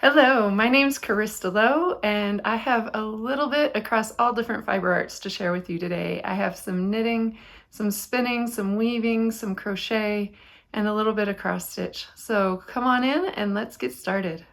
Hello, my name's Carista Lowe, and I have a little bit across all different fiber arts to share with you today. I have some knitting, some spinning, some weaving, some crochet, and a little bit of cross stitch. So come on in and let's get started.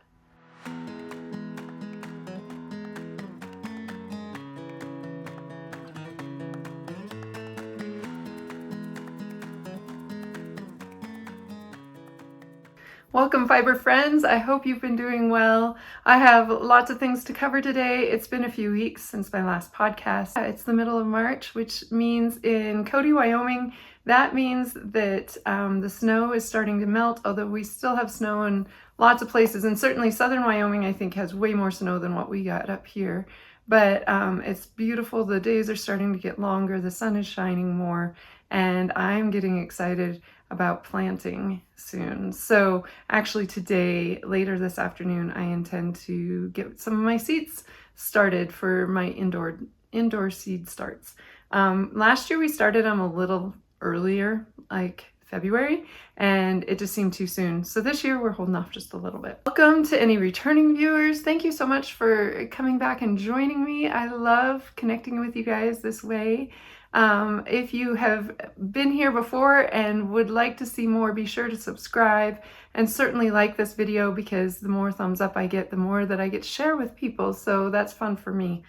Welcome, fiber friends. I hope you've been doing well. I have lots of things to cover today. It's been a few weeks since my last podcast. It's the middle of March, which means in Cody, Wyoming, that means that the snow is starting to melt, although we still have snow in lots of places. And certainly southern Wyoming, I think, has way more snow than what we got up here. But it's beautiful. The days are starting to get longer. The sun is shining more. And I'm getting excited about planting soon. So actually today, later this afternoon, I intend to get some of my seeds started for my indoor seed starts. Last year we started them a little earlier, like February, and it just seemed too soon. So this year we're holding off just a little bit. Welcome to any returning viewers. Thank you so much for coming back and joining me. I love connecting with you guys this way. If you have been here before and would like to see more, be sure to subscribe and certainly like this video, because the more thumbs up I get, the more that I get to share with people. So that's fun for me.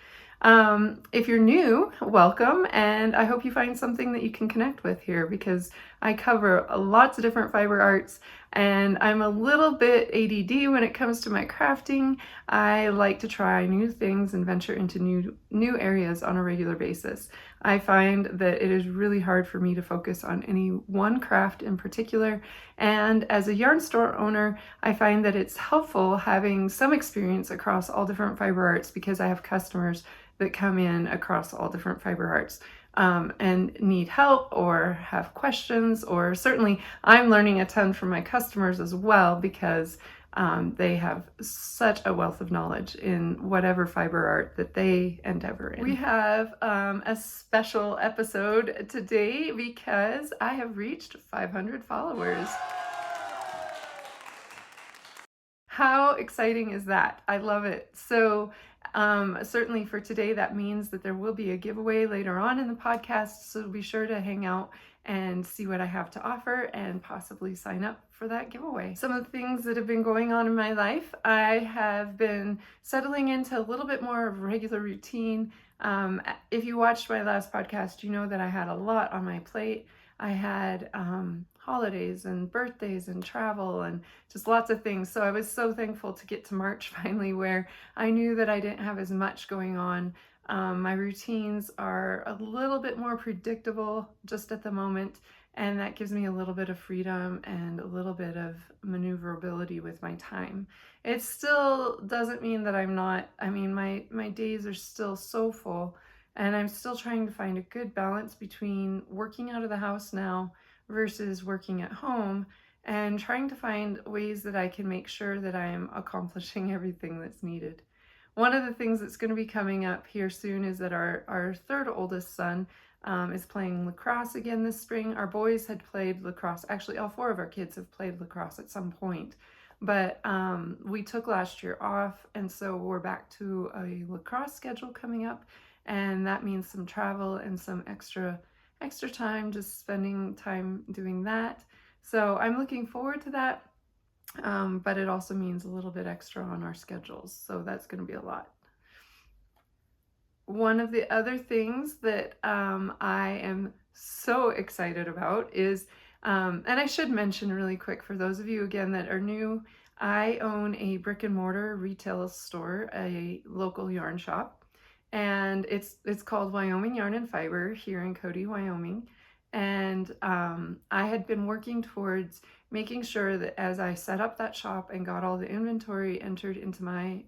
If you're new, welcome, and I hope you find something that you can connect with here, because I cover lots of different fiber arts and I'm a little bit ADD when it comes to my crafting. I like to try new things and venture into new areas on a regular basis. I find that it is really hard for me to focus on any one craft in particular, and as a yarn store owner, I find that it's helpful having some experience across all different fiber arts, because I have customers that come in across all different fiber arts and need help or have questions, or certainly I'm learning a ton from my customers as well, because they have such a wealth of knowledge in whatever fiber art that they endeavor in. We have a special episode today because I have reached 500 followers. How exciting is that? I love it. So certainly for today, that means that there will be a giveaway later on in the podcast. So be sure to hang out and see what I have to offer and possibly sign up for that giveaway. Some of the things that have been going on in my life, I have been settling into a little bit more of a regular routine. If you watched my last podcast, you know that I had a lot on my plate. I had holidays and birthdays and travel and just lots of things. So I was so thankful to get to March finally, where I knew that I didn't have as much going on. My routines are a little bit more predictable just at the moment, and that gives me a little bit of freedom and a little bit of maneuverability with my time. It still doesn't mean that I'm not, my days are still so full, and I'm still trying to find a good balance between working out of the house now versus working at home, and trying to find ways that I can make sure that I am accomplishing everything that's needed. One of the things that's going to be coming up here soon is that our third oldest son is playing lacrosse again this spring. Our boys had played lacrosse. Actually, all four of our kids have played lacrosse at some point. But we took last year off, and so we're back to a lacrosse schedule coming up. And that means some travel and some extra time, just spending time doing that. So I'm looking forward to that. But it also means a little bit extra on our schedules. So that's going to be a lot. One of the other things that I am so excited about is, and I should mention really quick for those of you again that are new, I own a brick and mortar retail store, a local yarn shop. And it's called Wyoming Yarn and Fiber here in Cody, Wyoming. And I had been working towards making sure that as I set up that shop and got all the inventory entered into my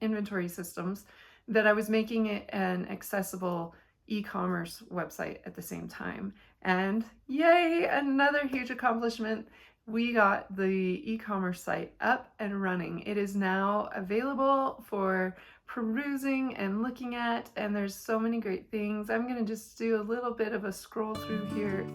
inventory systems, that I was making it an accessible e-commerce website at the same time. And yay, another huge accomplishment. We got the e-commerce site up and running. It is now available for perusing and looking at, and there's so many great things. I'm going to just do a little bit of a scroll through here.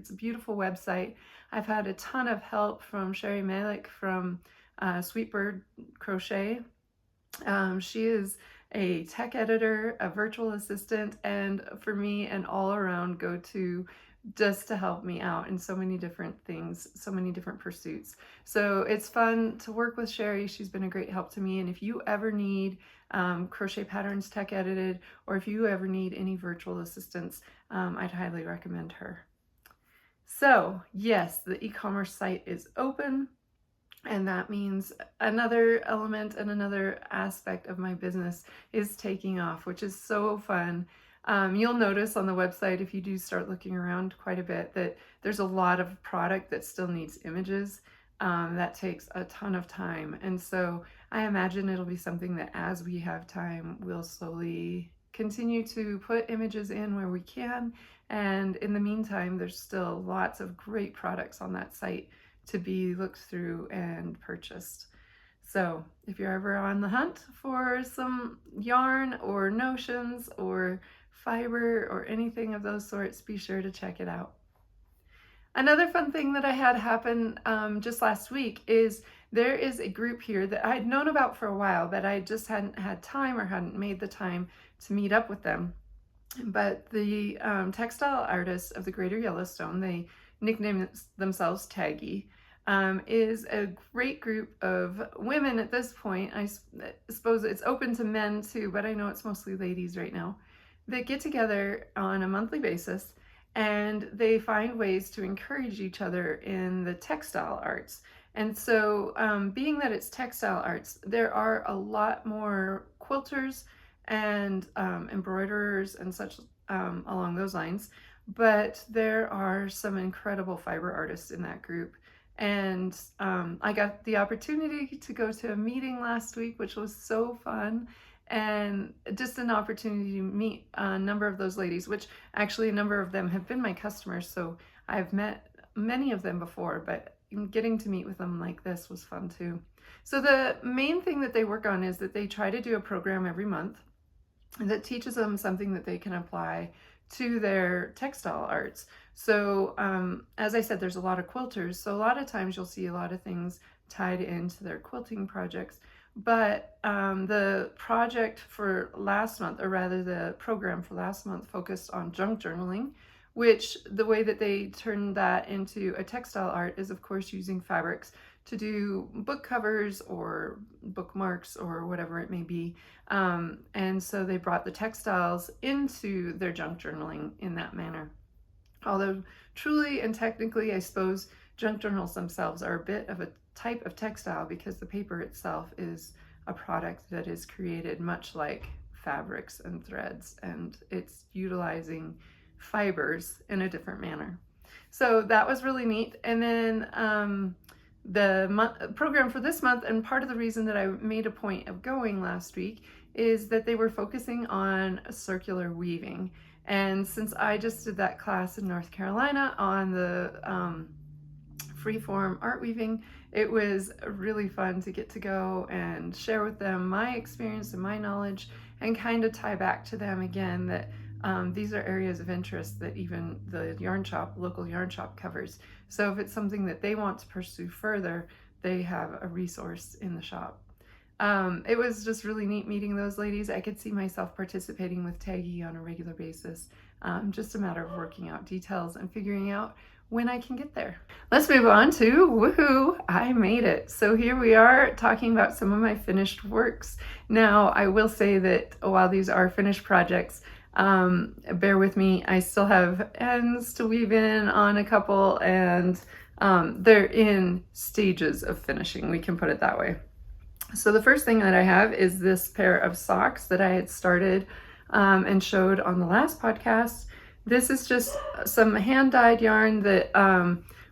It's a beautiful website. I've had a ton of help from Sherry Malik from Sweetbird Crochet. She is a tech editor, a virtual assistant, and for me, an all-around go-to just to help me out in so many different things, so many different pursuits. So it's fun to work with Sherry. She's been a great help to me. And if you ever need crochet patterns tech edited, or if you ever need any virtual assistance, I'd highly recommend her. So yes, the e-commerce site is open. And that means another element and another aspect of my business is taking off, which is so fun. You'll notice on the website, if you do start looking around quite a bit, that there's a lot of product that still needs images. That takes a ton of time. And so I imagine it'll be something that as we have time, we'll slowly continue to put images in where we can. And in the meantime, there's still lots of great products on that site to be looked through and purchased. So if you're ever on the hunt for some yarn or notions or fiber or anything of those sorts, be sure to check it out. Another fun thing that I had happen just last week is there is a group here that I'd known about for a while, but I just hadn't had time or hadn't made the time to meet up with them. But the textile artists of the Greater Yellowstone, they nickname themselves Taggy, is a great group of women at this point. I suppose it's open to men too, but I know it's mostly ladies right now, that get together on a monthly basis and they find ways to encourage each other in the textile arts. And so being that it's textile arts, there are a lot more quilters and embroiderers and such along those lines. But there are some incredible fiber artists in that group. And I got the opportunity to go to a meeting last week, which was so fun, and just an opportunity to meet a number of those ladies, which actually a number of them have been my customers. So I've met many of them before, but getting to meet with them like this was fun too. So the main thing that they work on is that they try to do a program every month that teaches them something that they can apply to their textile arts. So as I said, there's a lot of quilters, so a lot of times you'll see a lot of things tied into their quilting projects. But the project for last month, or rather the program for last month, focused on junk journaling, which the way that they turned that into a textile art is of course using fabrics to do book covers or bookmarks or whatever it may be. And so they brought the textiles into their junk journaling in that manner. Although truly and technically, I suppose, junk journals themselves are a bit of a type of textile because the paper itself is a product that is created much like fabrics and threads, and it's utilizing fibers in a different manner. So that was really neat. And then the program for this month, and part of the reason that I made a point of going last week, is that they were focusing on circular weaving. And since I just did that class in North Carolina on the freeform art weaving, it was really fun to get to go and share with them my experience and my knowledge, and kind of tie back to them again that these are areas of interest that even the yarn shop, local yarn shop, covers. So if it's something that they want to pursue further, they have a resource in the shop. It was just really neat meeting those ladies. I could see myself participating with Taggy on a regular basis. Just a matter of working out details and figuring out when I can get there. Let's move on to woohoo, I made it. So here we are talking about some of my finished works. Now, I will say that while these are finished projects, bear with me, I still have ends to weave in on a couple, and they're in stages of finishing, we can put it that way. So the first thing that I have is this pair of socks that I had started and showed on the last podcast. This is just some hand-dyed yarn that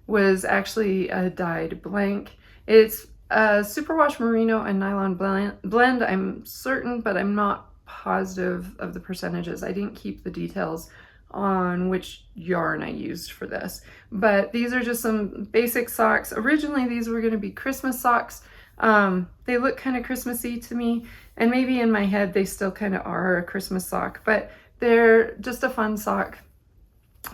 was actually a dyed blank. It's a superwash merino and nylon blend, I'm certain, but I'm not positive of the percentages. I didn't keep the details on which yarn I used for this. But these are just some basic socks. Originally, these were going to be Christmas socks. They look kind of Christmassy to me, and maybe in my head they still kind of are a Christmas sock, but they're just a fun sock.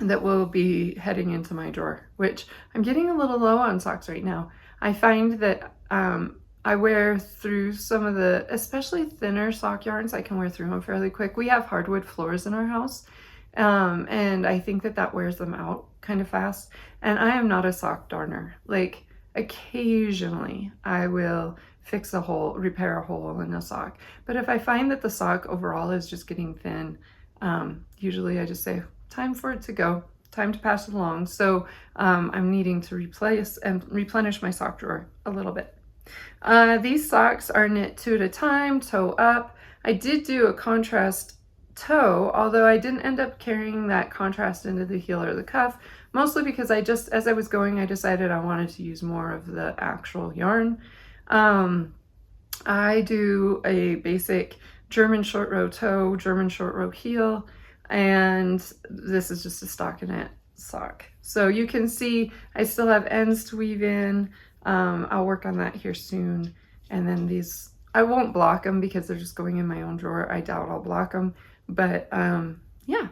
that will be heading into my drawer, which I'm getting a little low on socks right now. I find that I wear through some of the, especially thinner sock yarns, I can wear through them fairly quick. We have hardwood floors in our house, and I think that that wears them out kind of fast. And I am not a sock darner. Like, occasionally I will fix a hole, repair a hole in a sock. But if I find that the sock overall is just getting thin, usually I just say, time for it to go, time to pass it along. So I'm needing to replace and replenish my sock drawer a little bit. These socks are knit 2 at a time, toe up. I did do a contrast toe, although I didn't end up carrying that contrast into the heel or the cuff, mostly because I just, as I was going, I decided I wanted to use more of the actual yarn. I do a basic German short row toe, German short row heel, and this is just a stockinette sock. So you can see I still have ends to weave in. I'll work on that here soon. And then these, I won't block them because they're just going in my own drawer. I doubt I'll block them, but yeah.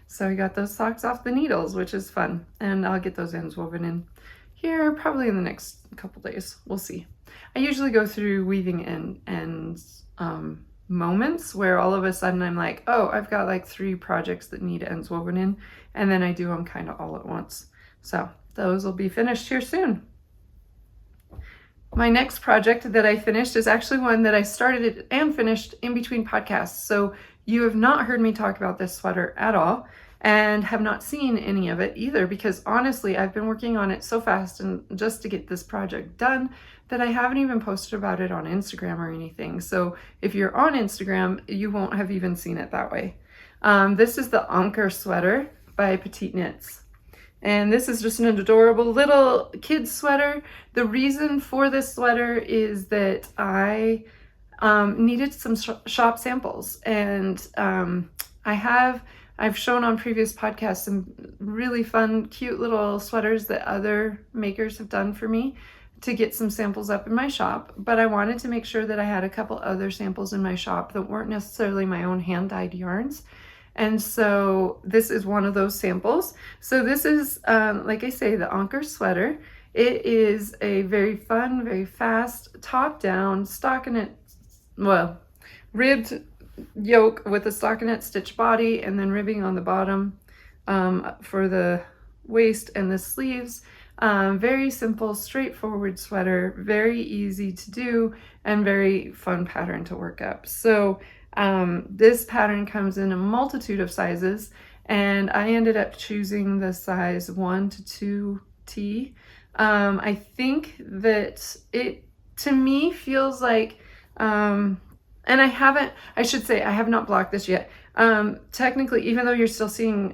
So I got those socks off the needles, which is fun. And I'll get those ends woven in here probably in the next couple days. We'll see. I usually go through weaving and moments where all of a sudden I'm like, oh, I've got like 3 projects that need ends woven in, and then I do them kind of all at once. So those will be finished here soon. My next project that I finished is actually one that I started and finished in between podcasts. So you have not heard me talk about this sweater at all and have not seen any of it either, because honestly, I've been working on it so fast and just to get this project done that I haven't even posted about it on Instagram or anything. So if you're on Instagram, you won't have even seen it that way. This is the Anker sweater by Petite Knits. And this is just an adorable little kid sweater. The reason for this sweater is that I needed some shop samples, and I've shown on previous podcasts some really fun, cute little sweaters that other makers have done for me to get some samples up in my shop. But I wanted to make sure that I had a couple other samples in my shop that weren't necessarily my own hand-dyed yarns. And so this is one of those samples. So this is, like I say, the Anker sweater. It is a very fun, very fast, top-down stockinette, well, ribbed yoke with a stockinette stitch body, and then ribbing on the bottom for the waist and the sleeves. Very simple, straightforward sweater, very easy to do, and very fun pattern to work up. So this pattern comes in a multitude of sizes, and I ended up choosing the size 1 to 2T. I think that it, to me, feels like, and I have not blocked this yet. Technically, even though you're still seeing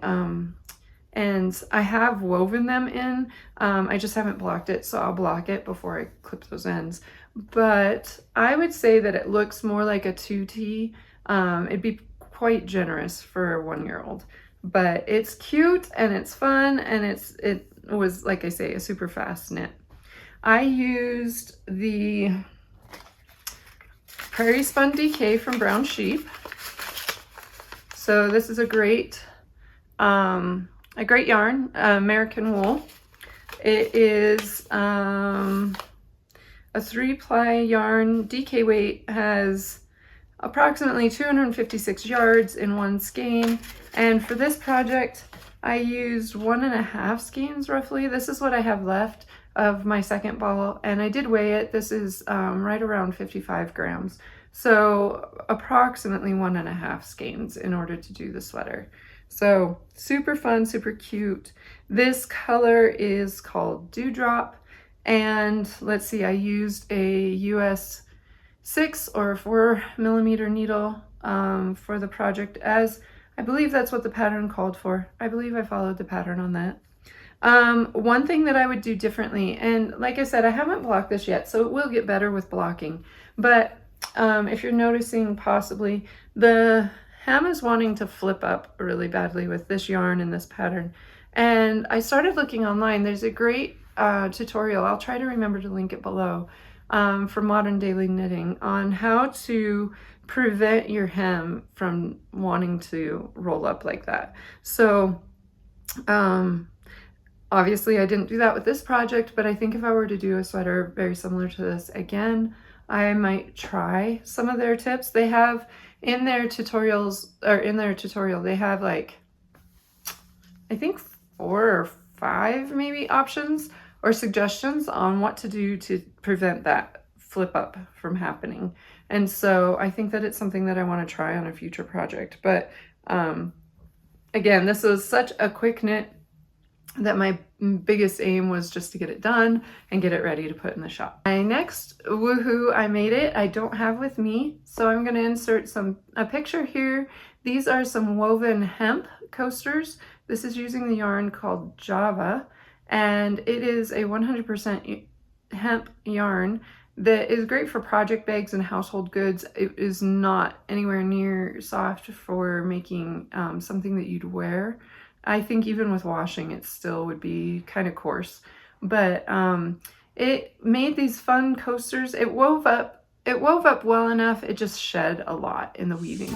ends, I have woven them in. I just haven't blocked it, so I'll block it before I clip those ends. But I would say that it looks more like a 2T. It'd be quite generous for a 1-year-old, but it's cute and it's fun, and it was, like I say, a super fast knit. I used the Prairie Spun DK from Brown Sheep. So this is a great yarn, American wool. It is a 3-ply yarn. DK weight has approximately 256 yards in 1 skein, and for this project I used 1.5 skeins roughly. This is what I have left of my second ball, and I did weigh it. This is right around 55 grams, so approximately 1.5 skeins in order to do the sweater. So super fun, super cute. This color is called Dewdrop, and let's see, I used a US 6 or 4 millimeter needle for the project, as I believe that's what the pattern called for. I believe I followed the pattern on that. One thing that I would do differently, and like I said, I haven't blocked this yet, so it will get better with blocking, but if you're noticing, possibly the hem is wanting to flip up really badly with this yarn and this pattern, and I started looking online. There's a great tutorial, I'll try to remember to link it below, for Modern Daily Knitting, on how to prevent your hem from wanting to roll up like that. So Obviously I didn't do that with this project, but I think if I were to do a sweater very similar to this again, I might try some of their tips. They have in their tutorials, or in their tutorial, they have like, I think 4 or 5 maybe options or suggestions on what to do to prevent that flip up from happening. And so I think that it's something that I want to try on a future project. But again, this was such a quick knit that my biggest aim was just to get it done and get it ready to put in the shop. My next woohoo, I made it, I don't have with me, so I'm going to insert a picture here. These are some woven hemp coasters. This is using the yarn called Java, and it is a 100% hemp yarn that is great for project bags and household goods. It is not anywhere near soft for making something that you'd wear. I think even with washing, it still would be kind of coarse, but it made these fun coasters. It wove up well enough. It just shed a lot in the weaving.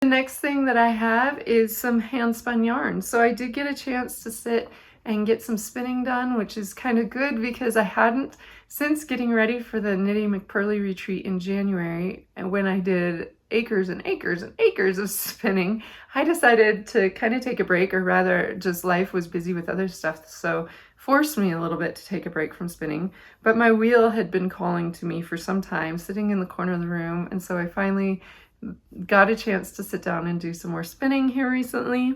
The next thing that I have is some hand spun yarn. So I did get a chance to sit and get some spinning done, which is kind of good because I hadn't since getting ready for the Knitting McPurley retreat in January, and when I did acres and acres and acres of spinning, I decided to kind of take a break, or rather just life was busy with other stuff, so forced me a little bit to take a break from spinning. But my wheel had been calling to me for some time, sitting in the corner of the room, and so I finally got a chance to sit down and do some more spinning here recently.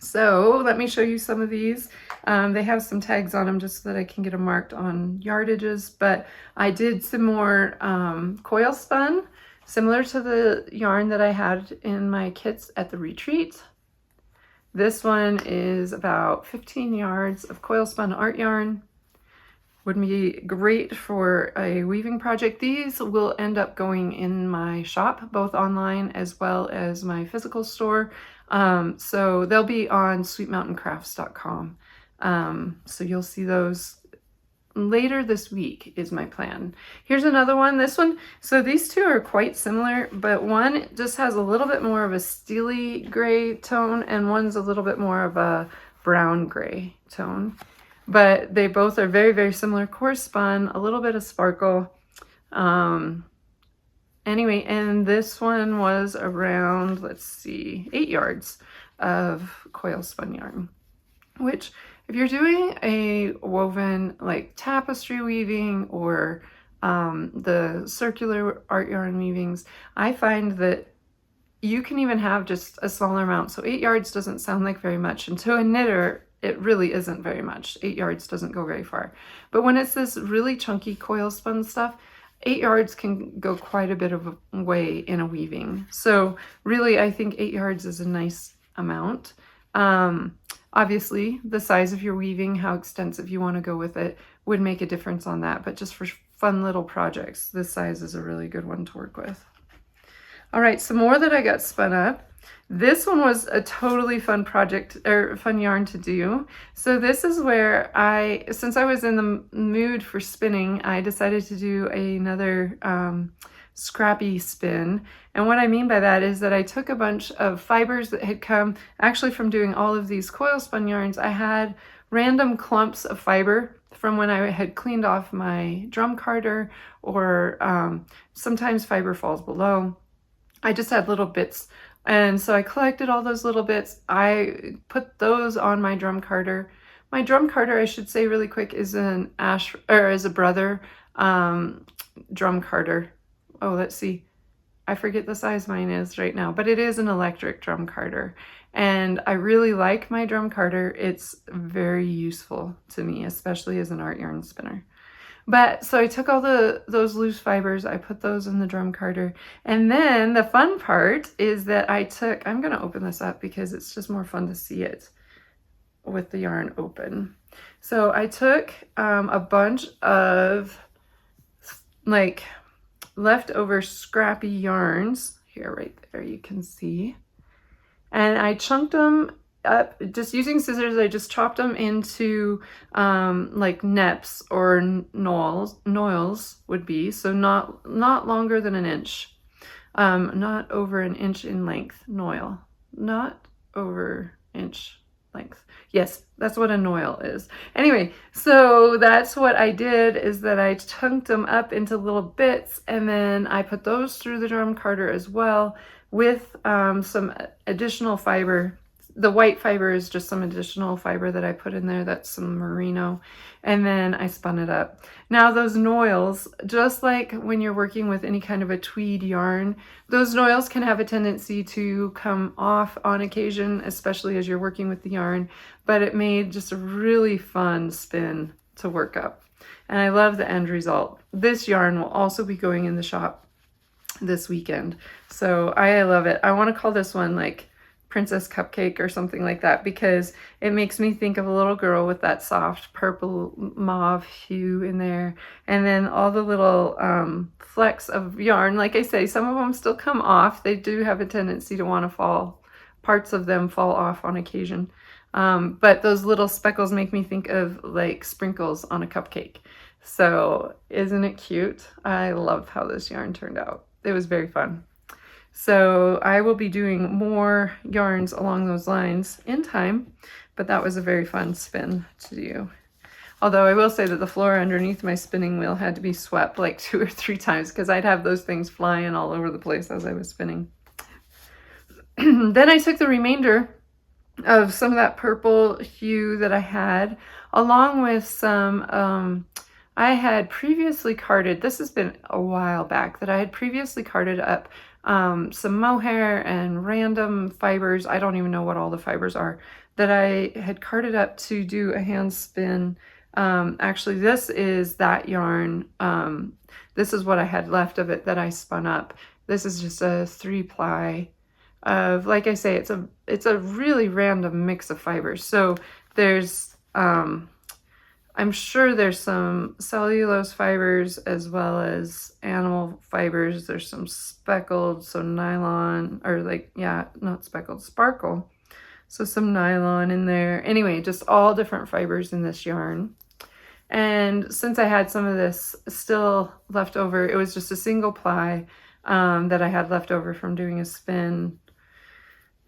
So let me show you some of these. They have some tags on them just so that I can get them marked on yardages, but I did some more coil spun, similar to the yarn that I had in my kits at the retreat. This one is about 15 yards of coil spun art yarn. Would be great for a weaving project. These will end up going in my shop, both online as well as my physical store. So they'll be on sweetmountaincrafts.com. So you'll see those later this week is my plan. Here's another one. This one, so these two are quite similar, but one just has a little bit more of a steely gray tone and one's a little bit more of a brown gray tone. But they both are very, very similar, coarse spun, a little bit of sparkle. Anyway, and this one was around, let's see, 8 yards of coil spun yarn, which if you're doing a woven like tapestry weaving or the circular art yarn weavings, I find that you can even have just a smaller amount. So 8 yards doesn't sound like very much, and to a knitter, it really isn't very much. 8 yards doesn't go very far. But when it's this really chunky coil spun stuff, 8 yards can go quite a bit of a way in a weaving. So really, I think 8 yards is a nice amount. Obviously, the size of your weaving, how extensive you want to go with it, would make a difference on that. But just for fun little projects, this size is a really good one to work with. All right, some more that I got spun up. This one was a totally fun project, or fun yarn to do. So this is where since I was in the mood for spinning, I decided to do another scrappy spin. And what I mean by that is that I took a bunch of fibers that had come actually from doing all of these coil spun yarns. I had random clumps of fiber from when I had cleaned off my drum carder, or sometimes fiber falls below. I just had little bits. And so I collected all those little bits. I put those on my drum carder. My drum carder, I should say really quick, is a Brother drum carder. Oh, let's see. I forget the size mine is right now, but it is an electric drum carder. And I really like my drum carder. It's very useful to me, especially as an art yarn spinner. But so I took all those loose fibers, I put those in the drum carder. And then the fun part is that I'm going to open this up because it's just more fun to see it with the yarn open. So I took a bunch of like leftover scrappy yarns here, right there, you can see. And I chunked them up just using scissors. I just chopped them into like neps or noils would be, so not longer than an inch, not over an inch in length. Noil, not over inch length. Yes, that's what a noil is. Anyway, so that's what I did, is that I chunked them up into little bits, and then I put those through the drum carder as well with some additional fiber. The white fiber is just some additional fiber that I put in there. That's some merino. And then I spun it up. Now those noils, just like when you're working with any kind of a tweed yarn, those noils can have a tendency to come off on occasion, especially as you're working with the yarn. But it made just a really fun spin to work up. And I love the end result. This yarn will also be going in the shop this weekend. So I love it. I want to call this one like Princess Cupcake or something like that, because it makes me think of a little girl with that soft purple mauve hue in there, and then all the little flecks of yarn. Like I say, some of them still come off. They do have a tendency to want to fall, parts of them fall off on occasion, but those little speckles make me think of like sprinkles on a cupcake. So isn't it cute? I love how this yarn turned out. It was very fun. So I will be doing more yarns along those lines in time, but that was a very fun spin to do. Although I will say that the floor underneath my spinning wheel had to be swept like 2 or 3 times, because I'd have those things flying all over the place as I was spinning. Then I took the remainder of some of that purple hue that I had, along with some, I had previously carded, this has been a while back, that I had previously carded up some mohair and random fibers. I don't even know what all the fibers are, that I had carded up to do a hand spin. Actually, this is that yarn. This is what I had left of it that I spun up. This is just a 3-ply of, like I say, it's a really random mix of fibers. So there's I'm sure there's some cellulose fibers as well as animal fibers. There's some speckled, so nylon, or like, yeah, not speckled, sparkle. So some nylon in there. Anyway, just all different fibers in this yarn. And since I had some of this still left over, it was just a single ply that I had left over from doing a spin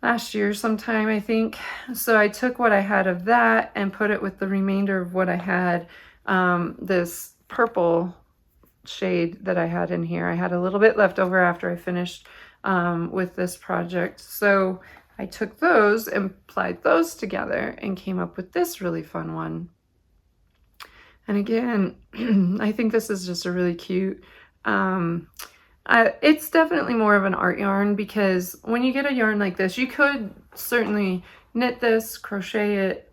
last year sometime, I think. So I took what I had of that and put it with the remainder of what I had, this purple shade that I had in here. I had a little bit left over after I finished with this project. So I took those and applied those together and came up with this really fun one. And again, I think this is just a really cute, it's definitely more of an art yarn, because when you get a yarn like this, you could certainly knit this, crochet it,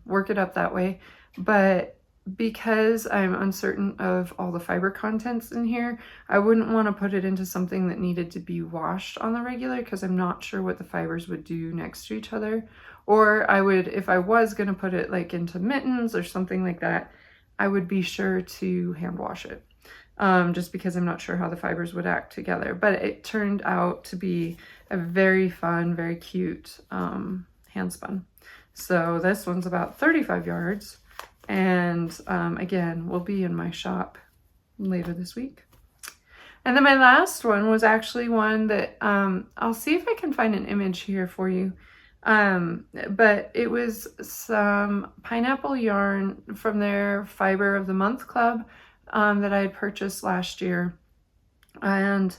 work it up that way. But because I'm uncertain of all the fiber contents in here, I wouldn't want to put it into something that needed to be washed on the regular because I'm not sure what the fibers would do next to each other. Or I would, if I was going to put it like into mittens or something like that, I would be sure to hand wash it. Just because I'm not sure how the fibers would act together. But it turned out to be a very fun, very cute hand spun. So this one's about 35 yards. And again, will be in my shop later this week. And then my last one was actually one that I'll see if I can find an image here for you. But it was some pineapple yarn from their Fiber of the Month Club that I had purchased last year. And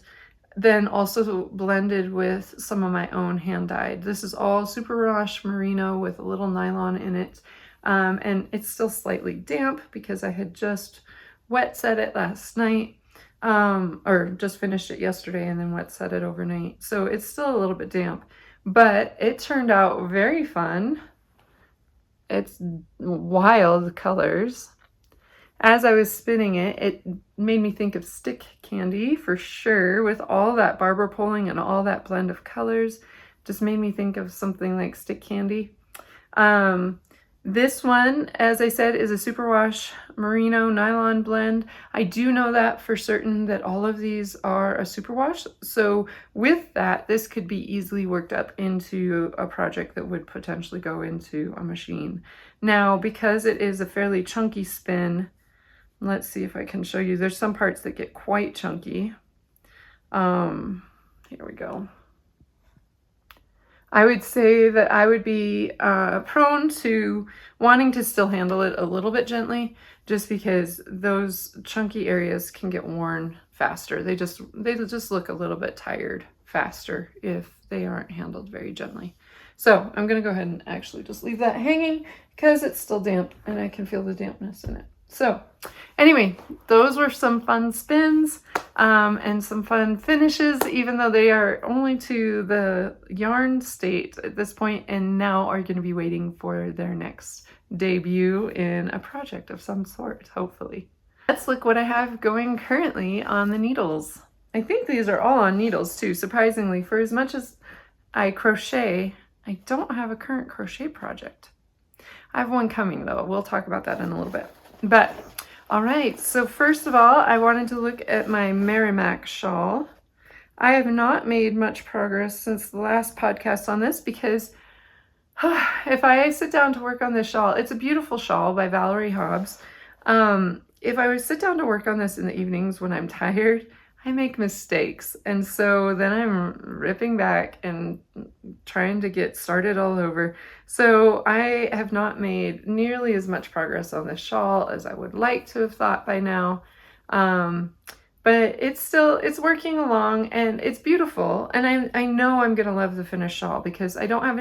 then also blended with some of my own hand dyed. This is all superwash merino with a little nylon in it. And it's still slightly damp because I had just wet set it last night, or just finished it yesterday and then wet set it overnight. So it's still a little bit damp, but it turned out very fun. It's wild colors. As I was spinning it, it made me think of stick candy for sure, with all that barber pulling and all that blend of colors. Just made me think of something like stick candy. This one, as I said, is a superwash merino nylon blend. I do know that for certain that all of these are a superwash. So with that, this could be easily worked up into a project that would potentially go into a machine. Now, because it is a fairly chunky spin, let's see if I can show you. There's some parts that get quite chunky. Here we go. I would say that I would be prone to wanting to still handle it a little bit gently, just because those chunky areas can get worn faster. They just look a little bit tired faster if they aren't handled very gently. So I'm going to go ahead and actually just leave that hanging because it's still damp and I can feel the dampness in it. So anyway, those were some fun spins and some fun finishes, even though they are only to the yarn state at this point and now are going to be waiting for their next debut in a project of some sort, hopefully. Let's look what I have going currently on the needles. I think these are all on needles too, surprisingly. For as much as I crochet, I don't have a current crochet project. I have one coming though. We'll talk about that in a little bit. But all right, so first of all, I wanted to look at my Merrimack shawl. I have not made much progress since the last podcast on this because if I sit down to work on this shawl, it's a beautiful shawl by Valerie Hobbs. If I would sit down to work on this in the evenings when I'm tired, I make mistakes. And so then I'm ripping back and trying to get started all over. So I have not made nearly as much progress on this shawl as I would like to have thought by now. But it's working along and it's beautiful. And I know I'm going to love the finished shawl because I don't have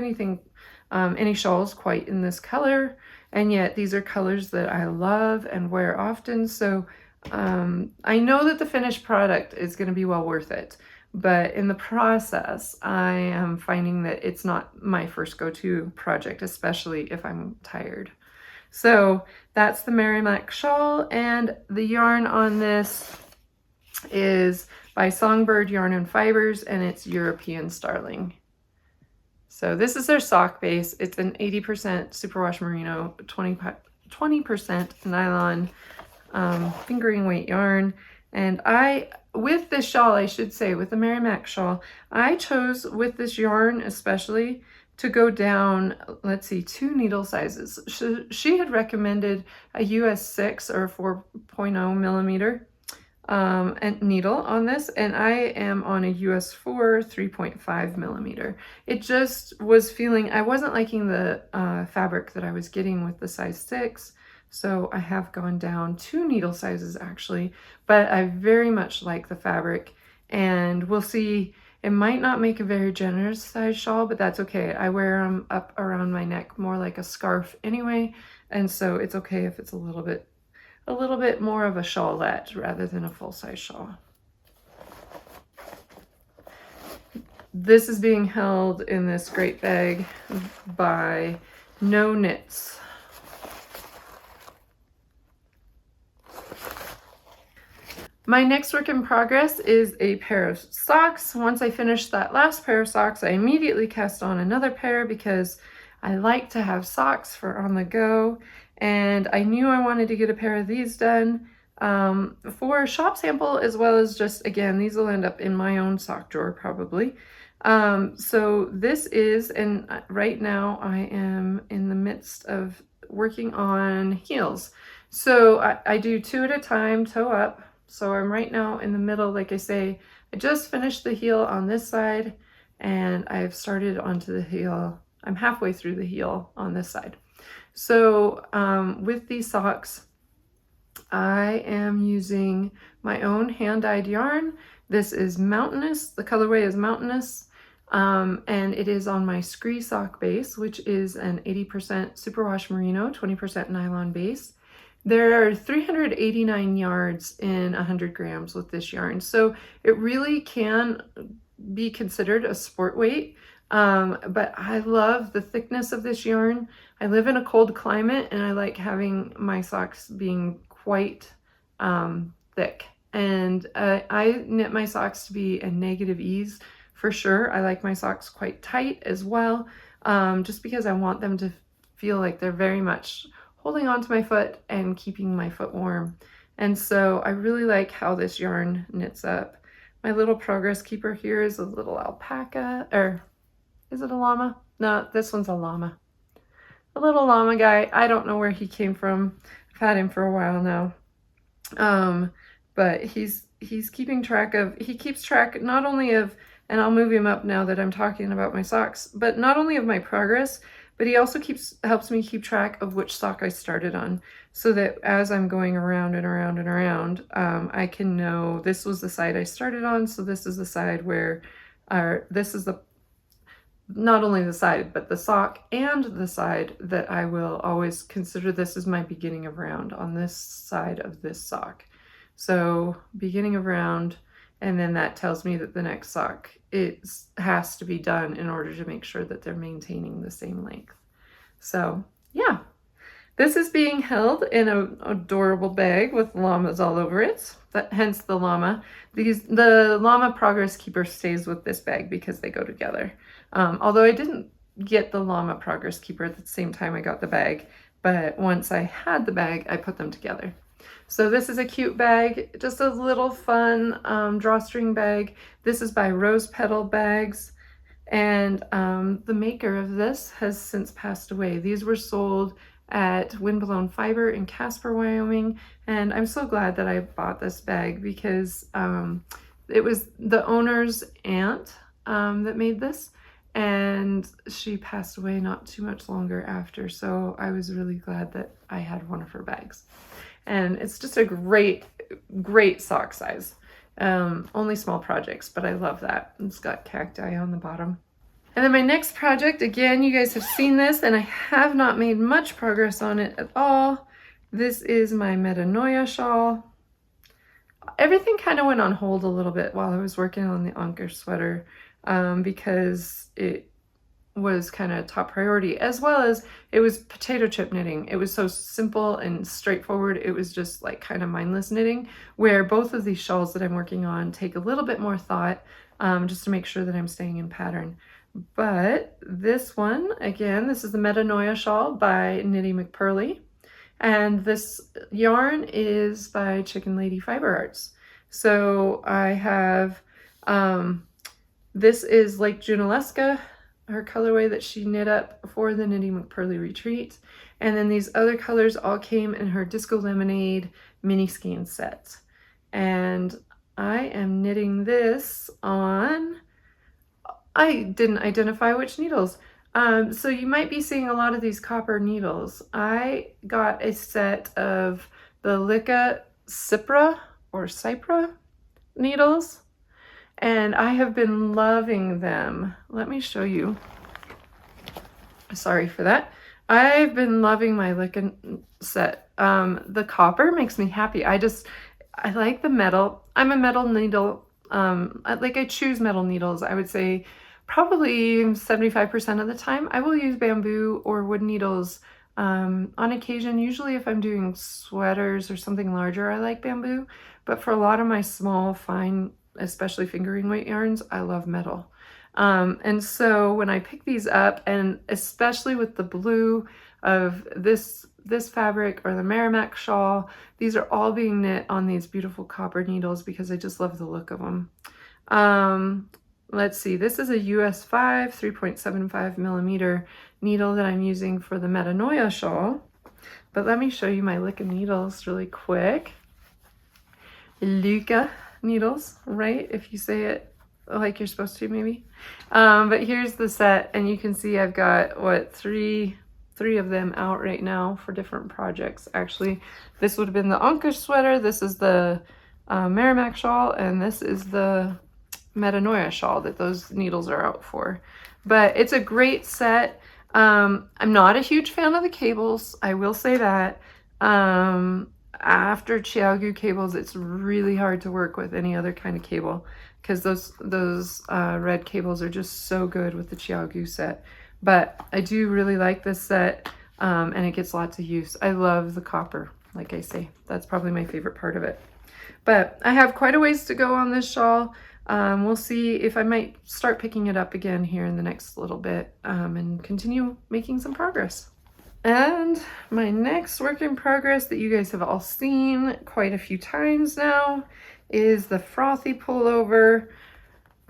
any shawls quite in this color. And yet these are colors that I love and wear often. So I know that the finished product is going to be well worth it, but in the process, I am finding that it's not my first go-to project, especially if I'm tired. So that's the Merrimack shawl, and the yarn on this is by Songbird Yarn and Fibers, and it's European Starling. So this is their sock base. It's an 80% superwash merino, 20% nylon, fingering weight yarn. And with this shawl, I should say, with the Merrimack shawl, I chose with this yarn especially to go down, let's see, 2 needle sizes. She had recommended a US 6 or 4.0 millimeter and needle on this, and I am on a US 4 3.5 millimeter. It just was feeling, I wasn't liking the fabric that I was getting with the size 6. So I have gone down 2 needle sizes actually, but I very much like the fabric, and we'll see. It might not make a very generous size shawl, but that's okay. I wear them up around my neck more like a scarf anyway, and so it's okay if it's a little bit more of a shawlette rather than a full-size shawl. This is being held in this great bag by No Knits. My next work in progress is a pair of socks. Once I finish that last pair of socks, I immediately cast on another pair because I like to have socks for on the go. And I knew I wanted to get a pair of these done for a shop sample, as well as just, again, these will end up in my own sock drawer probably. So this is, and right now I am in the midst of working on heels. So I do 2 at a time, toe up. So I'm right now in the middle, like I say, I just finished the heel on this side and I've started onto the heel. I'm halfway through the heel on this side. So with these socks, I am using my own hand-dyed yarn. This is Mountainous, the colorway is Mountainous, and it is on my Scree sock base, which is an 80% superwash merino, 20% nylon base. There are 389 yards in 100 grams with this yarn, so it really can be considered a sport weight, but I love the thickness of this yarn. I live in a cold climate and I like having my socks being quite thick, and I knit my socks to be a negative ease for sure. I like my socks quite tight as well, just because I want them to feel like they're very much holding onto my foot and keeping my foot warm. And so I really like how this yarn knits up. My little progress keeper here is a little alpaca, or is it a llama? No, this one's a llama. A little llama guy. I don't know where he came from. I've had him for a while now. But he's keeping track of, he keeps track not only of, and I'll move him up now that I'm talking about my socks, but not only of my progress, but he also helps me keep track of which sock I started on, so that as I'm going around and around and around, I can know this was the side I started on, so this is the side where, this is the, not only the side, but the sock and the side that I will always consider this as my beginning of round on this side of this sock. So beginning of round, and then that tells me that the next sock has to be done in order to make sure that they're maintaining the same length. So yeah, this is being held in an adorable bag with llamas all over it, hence the llama. The llama progress keeper stays with this bag because they go together. Although I didn't get the llama progress keeper at the same time I got the bag, but once I had the bag, I put them together. So this is a cute bag, just a little fun drawstring bag. This is by Rose Petal Bags, and the maker of this has since passed away. These were sold at Windblown Fiber in Casper, Wyoming, and I'm so glad that I bought this bag because it was the owner's aunt that made this, and she passed away not too much longer after, so I was really glad that I had one of her bags. And it's just a great sock size. Only small projects, but I love that. It's got cacti on the bottom. And then my next project, again, you guys have seen this, and I have not made much progress on it at all. This is my Metanoia shawl. Everything kind of went on hold a little bit while I was working on the Anker sweater, because it was kind of top priority, as well as it was potato chip knitting. It was so simple and straightforward. It was just like kind of mindless knitting, where both of these shawls that I'm working on take a little bit more thought, just to make sure that I'm staying in pattern. But this one, again, this is the Metanoia shawl by Knitty McPurley, and this yarn is by Chicken Lady Fiber Arts. So I have, this is Lake Junaluska, her colorway that she knit up for the Knitty McPurley retreat. And then these other colors all came in her Disco Lemonade mini skein set. And I am knitting this on, I didn't identify which needles. So you might be seeing a lot of these copper needles. I got a set of the Licca Cypra or Cypra needles, and I have been loving them. Let me show you. Sorry for that. I've been loving my Licca set. The copper makes me happy. I like the metal. I'm a metal needle. I choose metal needles. I would say probably 75% of the time I will use bamboo or wood needles On occasion, usually if I'm doing sweaters or something larger, I like bamboo, but for a lot of my small, fine, especially fingering weight yarns, I love metal. And so when I pick these up, and especially with the blue of this fabric or the Merrimack shawl, these are all being knit on these beautiful copper needles because I just love the look of them. Let's see, this is a US 5 3.75 millimeter needle that I'm using for the Metanoia shawl. But let me show you my Licka needles really quick. Licka needles, right? If you say it like you're supposed to, maybe. But here's the set, and you can see I've got, what, three of them out right now for different projects. Actually, this would have been the Ankush sweater, this is the Merrimack shawl, and this is the Metanoia shawl that those needles are out for. But it's a great set. I'm not a huge fan of the cables, I will say that. After Chiaogu cables, it's really hard to work with any other kind of cable because those red cables are just so good with the Chiaogu set. But I do really like this set, and it gets lots of use. I love the copper, like I say. That's probably my favorite part of it. But I have quite a ways to go on this shawl. We'll see if I might start picking it up again here in the next little bit, and continue making some progress. And my next work in progress that you guys have all seen quite a few times now is the Frothy Pullover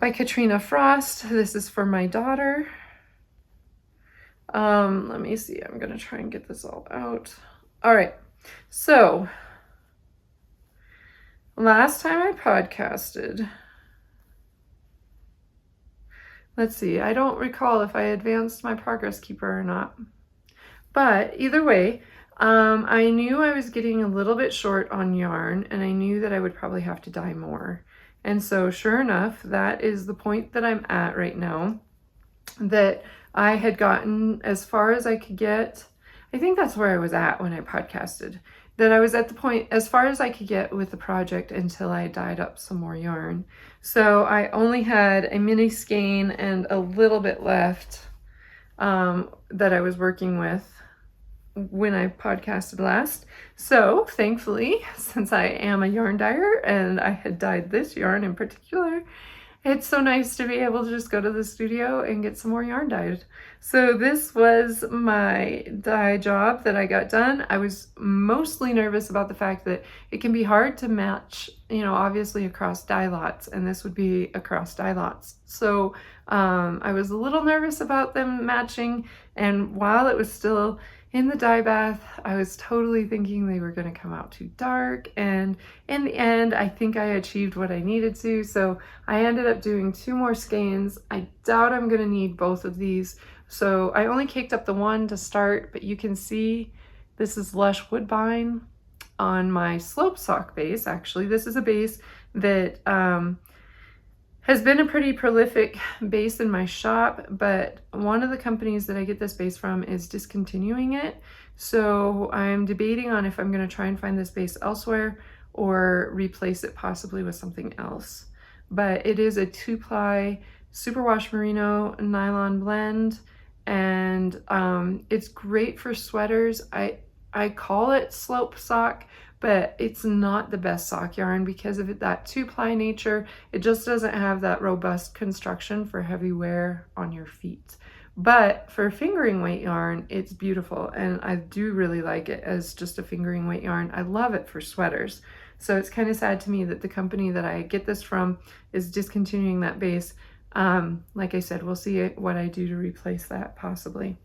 by Katrina Frost. This is for my daughter. Let me see, I'm gonna try and get this all out. All right, so last time I podcasted, let's see, I don't recall if I advanced my progress keeper or not. But either way, I knew I was getting a little bit short on yarn, and I knew that I would probably have to dye more. And so sure enough, that is the point that I'm at right now, that I had gotten as far as I could get. I think that's where I was at when I podcasted, that I was at the point as far as I could get with the project until I dyed up some more yarn. So I only had a mini skein and a little bit left that I was working with when I podcasted last. So thankfully, since I am a yarn dyer and I had dyed this yarn in particular, it's so nice to be able to just go to the studio and get some more yarn dyed. So this was my dye job that I got done. I was mostly nervous about the fact that it can be hard to match, obviously across dye lots, and this would be across dye lots. So I was a little nervous about them matching, and while it was still in the dye bath, I was totally thinking they were going to come out too dark, and in the end, I think I achieved what I needed to, so I ended up doing 2 more skeins. I doubt I'm going to need both of these, so I only caked up the one to start, but you can see this is Lush Woodbine on my slope sock base. Actually, this is a base that has been a pretty prolific base in my shop, but one of the companies that I get this base from is discontinuing it. So I'm debating on if I'm going to try and find this base elsewhere or replace it possibly with something else. But it is a 2-ply superwash merino nylon blend, and it's great for sweaters. I call it slope sock, but it's not the best sock yarn because of that 2-ply nature. It just doesn't have that robust construction for heavy wear on your feet. But for fingering weight yarn, it's beautiful, and I do really like it as just a fingering weight yarn. I love it for sweaters. So it's kind of sad to me that the company that I get this from is discontinuing that base. Like I said, we'll see what I do to replace that possibly.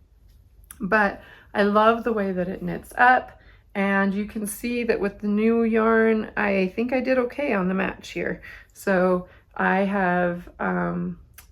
But I love the way that it knits up. And you can see that with the new yarn, I think I did okay on the match here. So I have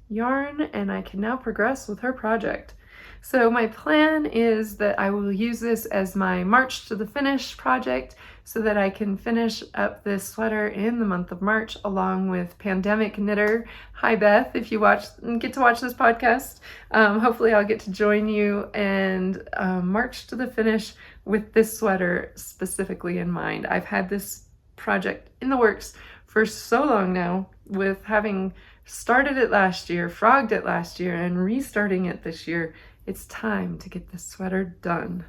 yarn, and I can now progress with her project. So my plan is that I will use this as my March to the Finish project so that I can finish up this sweater in the month of March along with Pandemic Knitter. Hi Beth, if you get to watch this podcast, hopefully I'll get to join you and march to the finish with this sweater specifically in mind. I've had this project in the works for so long now, with having started it last year, frogged it last year, and restarting it this year. It's time to get this sweater done.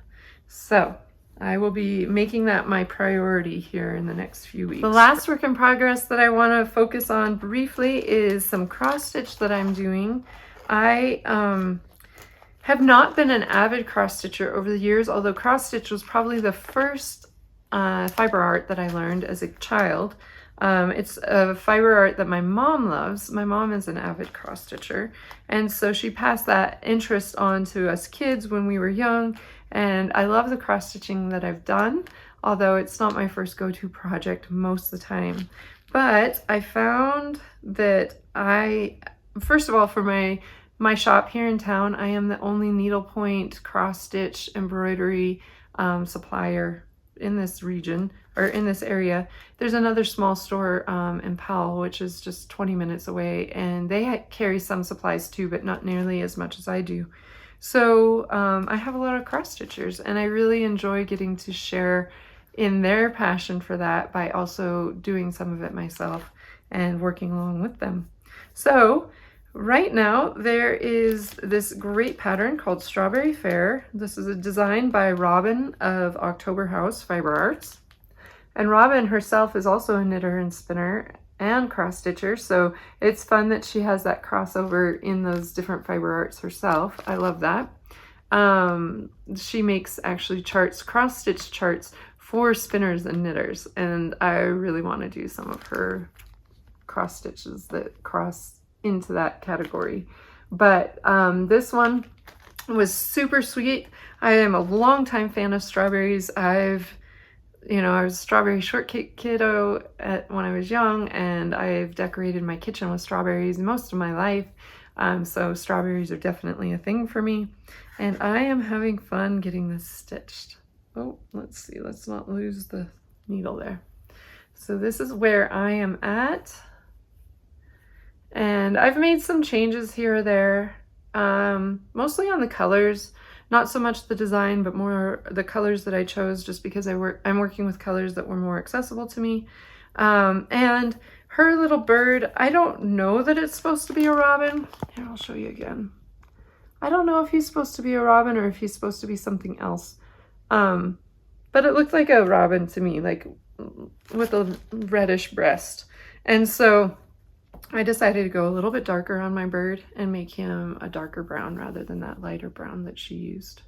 So I will be making that my priority here in the next few weeks. The last work in progress that I want to focus on briefly is some cross stitch that I'm doing. I have not been an avid cross stitcher over the years, although cross stitch was probably the first fiber art that I learned as a child. It's a fiber art that my mom loves. My mom is an avid cross stitcher, and so she passed that interest on to us kids when we were young, and I love the cross stitching that I've done, although it's not my first go-to project most of the time. But I found that first of all, for my shop here in town, I am the only needlepoint cross stitch embroidery supplier in this region, or in this area. There's another small store in Powell, which is just 20 minutes away, and they carry some supplies too, but not nearly as much as I do. So I have a lot of cross stitchers, and I really enjoy getting to share in their passion for that by also doing some of it myself and working along with them. So right now there is this great pattern called Strawberry Fair. This is a design by Robin of October House Fiber Arts. And Robin herself is also a knitter and spinner and cross stitcher, so it's fun that she has that crossover in those different fiber arts herself. I love that. She makes actually charts, cross stitch charts for spinners and knitters, and I really want to do some of her cross stitches that cross into that category. But this one was super sweet. I am a longtime fan of strawberries. I was a strawberry shortcake kiddo when I was young, and I've decorated my kitchen with strawberries most of my life. So strawberries are definitely a thing for me, and I am having fun getting this stitched. Oh, let's see, let's not lose the needle there. So this is where I am at, and I've made some changes here or there, mostly on the colors. Not so much the design, but more the colors that I chose, just because I'm working with colors that were more accessible to me. And her little bird, I don't know that it's supposed to be a robin. Here, I'll show you again. I don't know if he's supposed to be a robin or if he's supposed to be something else. But it looked like a robin to me, like with a reddish breast. And so I decided to go a little bit darker on my bird and make him a darker brown rather than that lighter brown that she used.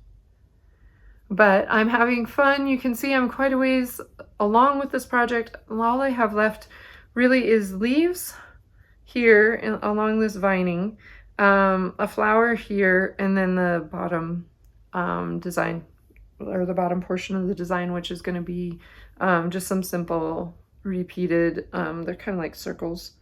But I'm having fun. You can see I'm quite a ways along with this project. All I have left really is leaves here along this vining, a flower here, and then the bottom design, or the bottom portion of the design, which is going to be just some simple repeated, they're kind of like circles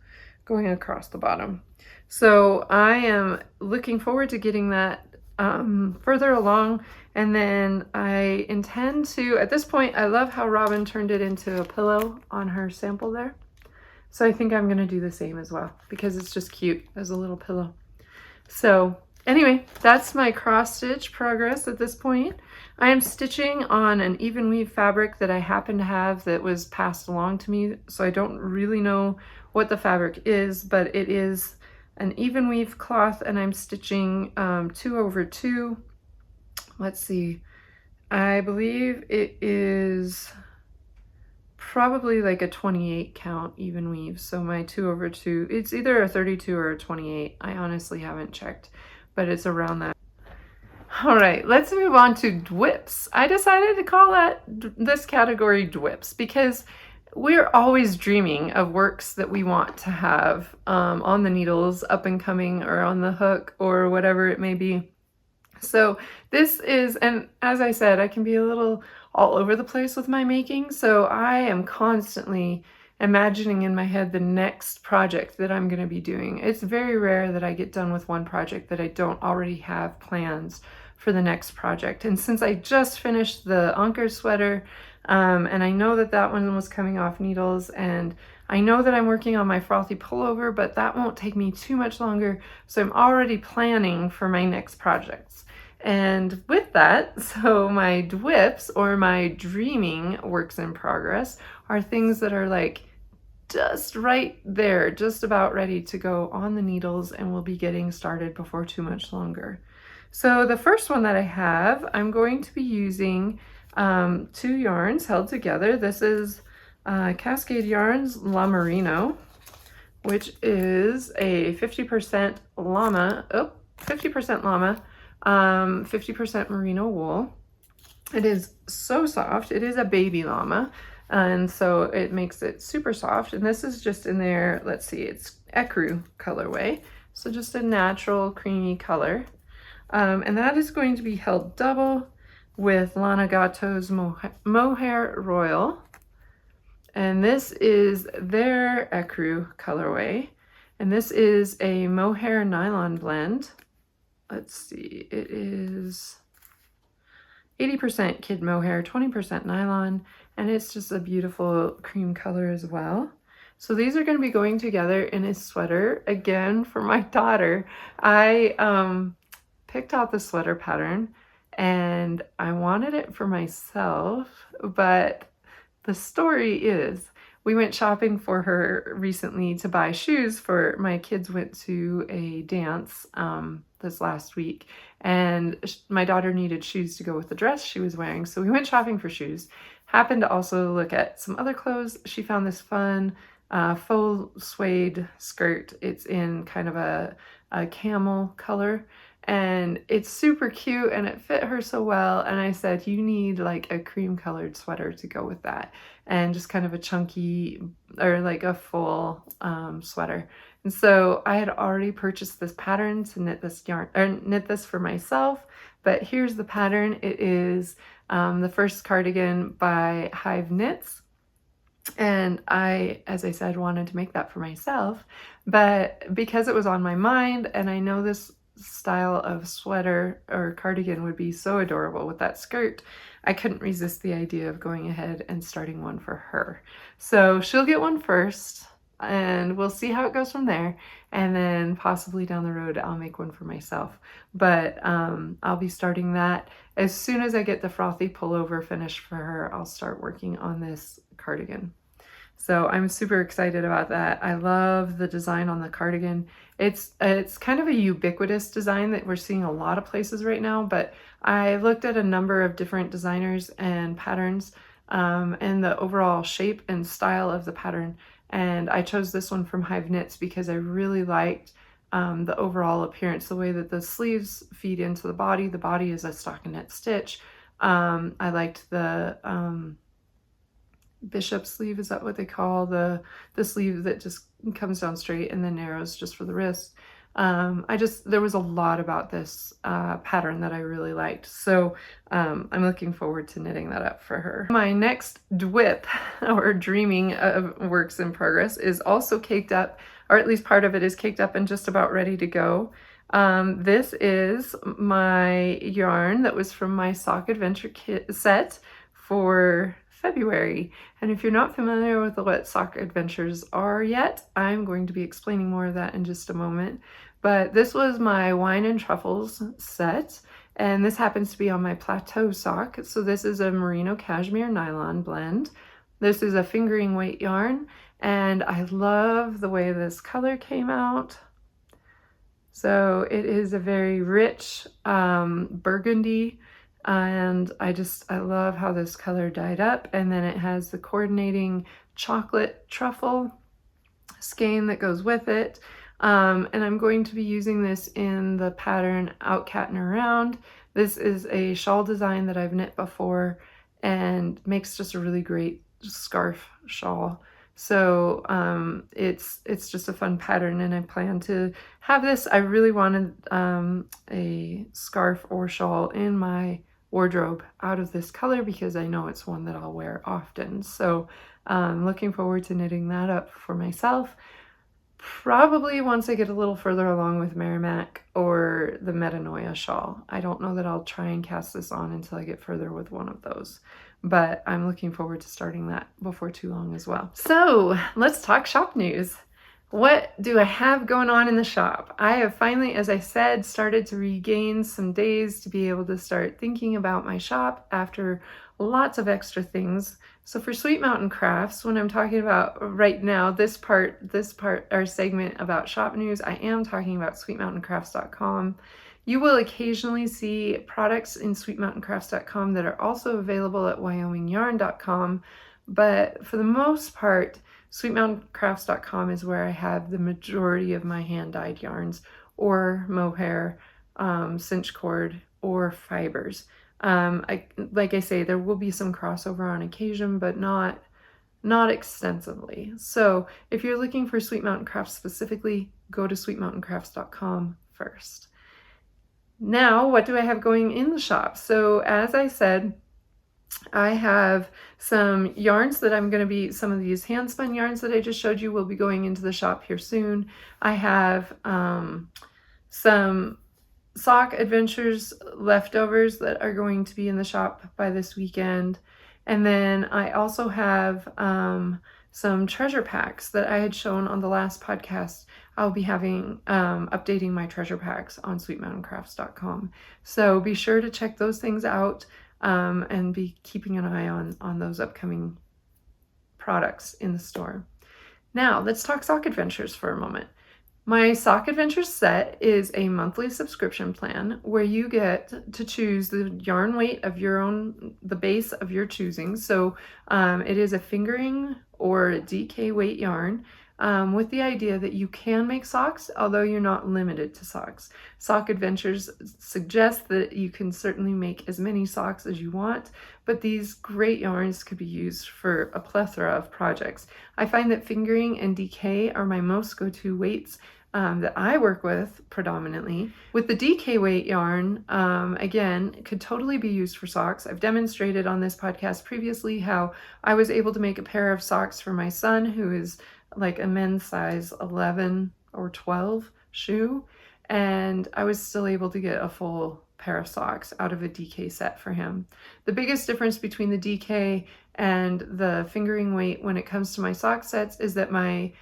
going across the bottom. So I am looking forward to getting that further along, and then I intend to, at this point, I love how Robin turned it into a pillow on her sample there. So I think I'm going to do the same as well, because it's just cute as a little pillow. So anyway, that's my cross stitch progress at this point. I am stitching on an even weave fabric that I happen to have that was passed along to me, so I don't really know what the fabric is, but it is an even weave cloth, and I'm stitching 2/2. Let's see, I believe it is probably like a 28 count even weave. So my 2/2, it's either a 32 or a 28. I honestly haven't checked, but it's around that. All right, let's move on to DWIPS. I decided to call this category DWIPS because we're always dreaming of works that we want to have on the needles, up and coming, or on the hook, or whatever it may be. So this is, and as I said, I can be a little all over the place with my making, so I am constantly imagining in my head the next project that I'm going to be doing. It's very rare that I get done with one project that I don't already have plans for the next project. And since I just finished the Anker sweater, and I know that that one was coming off needles, and I know that I'm working on my frothy pullover, but that won't take me too much longer, so I'm already planning for my next projects. And with that, so my DWIPs, or my dreaming works in progress, are things that are like just right there, just about ready to go on the needles, and we'll be getting started before too much longer. So the first one that I have, I'm going to be using 2 yarns held together. This is Cascade Yarns La Merino, which is a 50% llama, 50% llama, 50% merino wool. It is so soft. It is a baby llama, and so it makes it super soft. And this is just in their, let's see, it's ecru colorway. So just a natural creamy color. And that is going to be held double with Lana Gatto's Mohair Royal. And this is their ecru colorway. And this is a mohair nylon blend. Let's see, it is 80% kid mohair, 20% nylon, and it's just a beautiful cream color as well. So these are going to be going together in a sweater, again, for my daughter. I picked out the sweater pattern, and I wanted it for myself, but the story is, we went shopping for her recently to buy shoes for my kids went to a dance this last week, and my daughter needed shoes to go with the dress she was wearing. So we went shopping for shoes. Happened to also look at some other clothes. She found this fun faux suede skirt. It's in kind of a camel color. And it's super cute and it fit her so well. And I said, you need like a cream colored sweater to go with that. And just kind of a chunky or like a full sweater. And so I had already purchased this pattern to knit this yarn or knit this for myself. But here's the pattern. It is the first cardigan by Hive Knits. And I, as I said, wanted to make that for myself. But because it was on my mind and I know this style of sweater or cardigan would be so adorable with that skirt, I couldn't resist the idea of going ahead and starting one for her. So she'll get one first and we'll see how it goes from there, and then possibly down the road I'll make one for myself. But I'll be starting that as soon as I get the frothy pullover finished for her. I'll start working on this cardigan. So I'm super excited about that. I love the design on the cardigan. It's kind of a ubiquitous design that we're seeing a lot of places right now, but I looked at a number of different designers and patterns and the overall shape and style of the pattern. And I chose this one from Hive Knits because I really liked the overall appearance, the way that the sleeves feed into the body. The body is a stockinette stitch. I liked the bishop sleeve, is that what they call the sleeve that just comes down straight and then narrows just for the wrist. There was a lot about this pattern that I really liked. So I'm looking forward to knitting that up for her. My next DWIP, or Dreaming of Works in Progress, is also caked up, or at least part of it is caked up and just about ready to go. This is my yarn that was from my Sock Adventure kit set for February. And if you're not familiar with what Sock Adventures are yet, I'm going to be explaining more of that in just a moment. But this was my Wine and Truffles set, and this happens to be on my Plateau sock. So this is a merino cashmere nylon blend. This is a fingering weight yarn, and I love the way this color came out. So it is a very rich burgundy, and I love how this color dyed up. And then it has the coordinating chocolate truffle skein that goes with it. And I'm going to be using this in the pattern Out Cattin' Around. This is a shawl design that I've knit before and makes just a really great scarf shawl. So it's just a fun pattern, and I plan to have this. I really wanted a scarf or shawl in my wardrobe out of this color because I know it's one that I'll wear often. So looking forward to knitting that up for myself. Probably once I get a little further along with Merrimack or the Metanoia shawl. I don't know that I'll try and cast this on until I get further with one of those, but I'm looking forward to starting that before too long as well. So let's talk shop news. What do I have going on in the shop? I have finally, as I said, started to regain some days to be able to start thinking about my shop after lots of extra things. So for Sweet Mountain Crafts, when I'm talking about right now, this part, our segment about shop news, I am talking about sweetmountaincrafts.com. You will occasionally see products in sweetmountaincrafts.com that are also available at wyomingyarn.com, but for the most part, sweetmountaincrafts.com is where I have the majority of my hand-dyed yarns, or mohair, cinch cord, or fibers. Like I say, there will be some crossover on occasion, but not extensively. So if you're looking for Sweet Mountain Crafts specifically, go to sweetmountaincrafts.com first. Now, what do I have going in the shop? So as I said, I have some yarns that I'm going to be, some of these hand spun yarns that I just showed you will be going into the shop here soon. I have some sock adventures leftovers that are going to be in the shop by this weekend. And then I also have some treasure packs that I had shown on the last podcast. I'll be having updating my treasure packs on sweetmountaincrafts.com. So be sure to check those things out and be keeping an eye on those upcoming products in the store. Now let's talk sock adventures for a moment. My Sock Adventures set is a monthly subscription plan where you get to choose the yarn weight of your own, the base of your choosing. So it is a fingering or DK weight yarn with the idea that you can make socks, although you're not limited to socks. Sock Adventures suggests that you can certainly make as many socks as you want, but these great yarns could be used for a plethora of projects. I find that fingering and DK are my most go-to weights that I work with predominantly. With the DK weight yarn, again, could totally be used for socks. I've demonstrated on this podcast previously how I was able to make a pair of socks for my son, who is like a men's size 11 or 12 shoe, and I was still able to get a full pair of socks out of a DK set for him. The biggest difference between the DK and the fingering weight when it comes to my sock sets is that my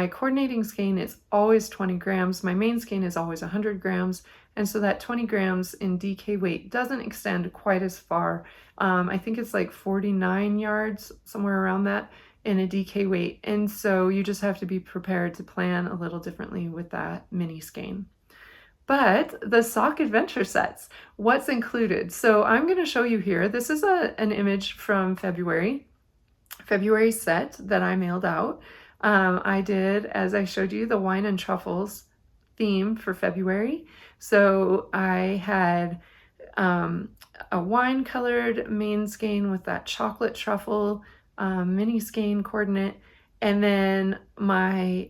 coordinating skein is always 20 grams. My main skein is always 100 grams. And so that 20 grams in DK weight doesn't extend quite as far. I think it's like 49 yards, somewhere around that, in a DK weight. And so you just have to be prepared to plan a little differently with that mini skein. But the sock adventure sets, what's included? So I'm going to show you here. This is an image from February set that I mailed out. I did, as I showed you, the wine and truffles theme for February. So I had a wine colored main skein with that chocolate truffle mini skein coordinate. And then my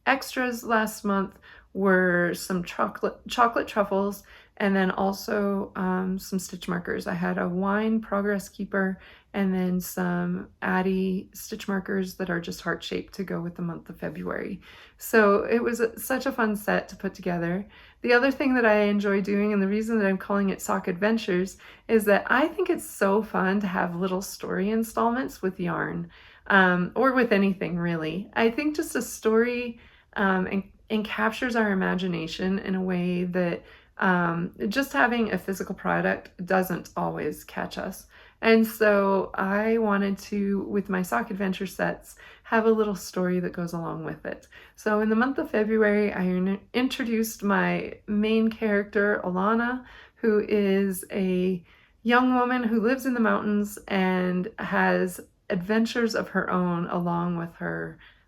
extras last month were some chocolate truffles, and then also some stitch markers. I had a wine progress keeper and then some Addie stitch markers that are just heart-shaped to go with the month of February. So it was such a fun set to put together. The other thing that I enjoy doing, and the reason that I'm calling it Sock Adventures, is that I think it's so fun to have little story installments with yarn, or with anything really. I think just a story captures our imagination in a way that just having a physical product doesn't always catch us. And so I wanted to, with my sock adventure sets, have a little story that goes along with it. So in the month of February, I introduced my main character, Alana, who is a young woman who lives in the mountains and has adventures of her own along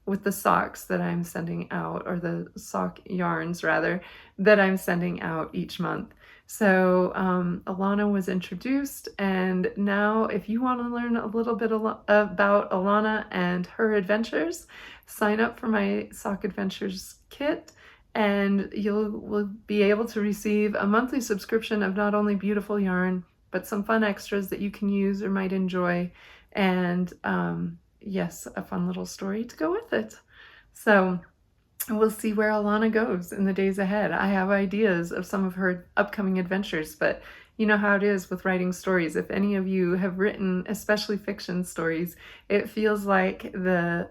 with the socks that I'm sending out, or the sock yarns rather, that I'm sending out each month. So Alana was introduced, and now if you want to learn a little bit about Alana and her adventures, sign up for my Sock Adventures kit, and will be able to receive a monthly subscription of not only beautiful yarn, but some fun extras that you can use or might enjoy, and yes, a fun little story to go with it. So we'll see where Alana goes in the days ahead. I have ideas of some of her upcoming adventures, but you know how it is with writing stories. If any of you have written, especially fiction stories, it feels like the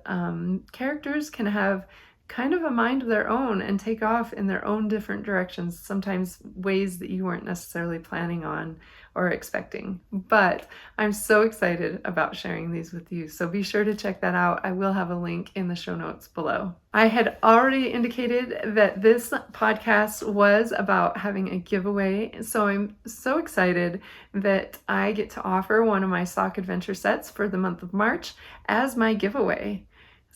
characters can have kind of a mind of their own and take off in their own different directions, sometimes ways that you weren't necessarily planning on or expecting. But I'm so excited about sharing these with you, so be sure to check that out. I will have a link in the show notes below. I had already indicated that this podcast was about having a giveaway, so I'm so excited that I get to offer one of my sock adventure sets for the month of March as my giveaway.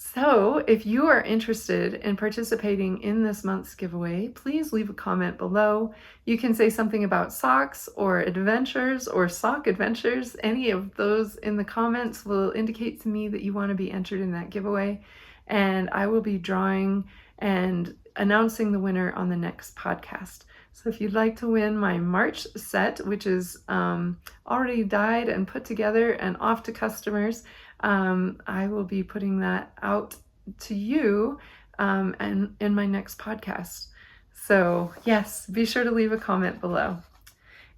So if you are interested in participating in this month's giveaway, please leave a comment below. You can say something about socks or adventures or sock adventures. Any of those in the comments will indicate to me that you want to be entered in that giveaway, and I will be drawing and announcing the winner on the next podcast. So if you'd like to win my March set, which is already dyed and put together and off to customers, I will be putting that out to you and in my next podcast. So yes, be sure to leave a comment below.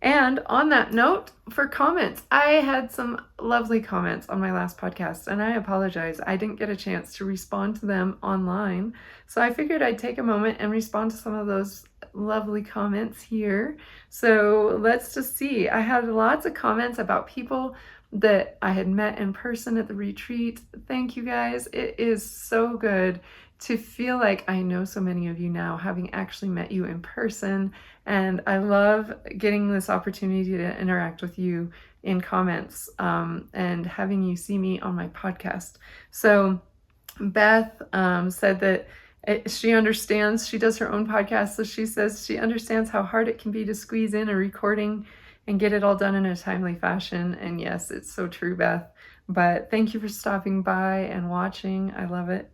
And on that note, for comments, I had some lovely comments on my last podcast, and I apologize. I didn't get a chance to respond to them online. So I figured I'd take a moment and respond to some of those lovely comments here. So let's just see. I had lots of comments about people that I had met in person at the retreat. Thank you guys. It is so good to feel like I know so many of you now, having actually met you in person. And I love getting this opportunity to interact with you in comments and having you see me on my podcast. So Beth said that she understands, she does her own podcast, so she says she understands how hard it can be to squeeze in a recording and get it all done in a timely fashion. And yes, it's so true, Beth. But thank you for stopping by and watching. I love it.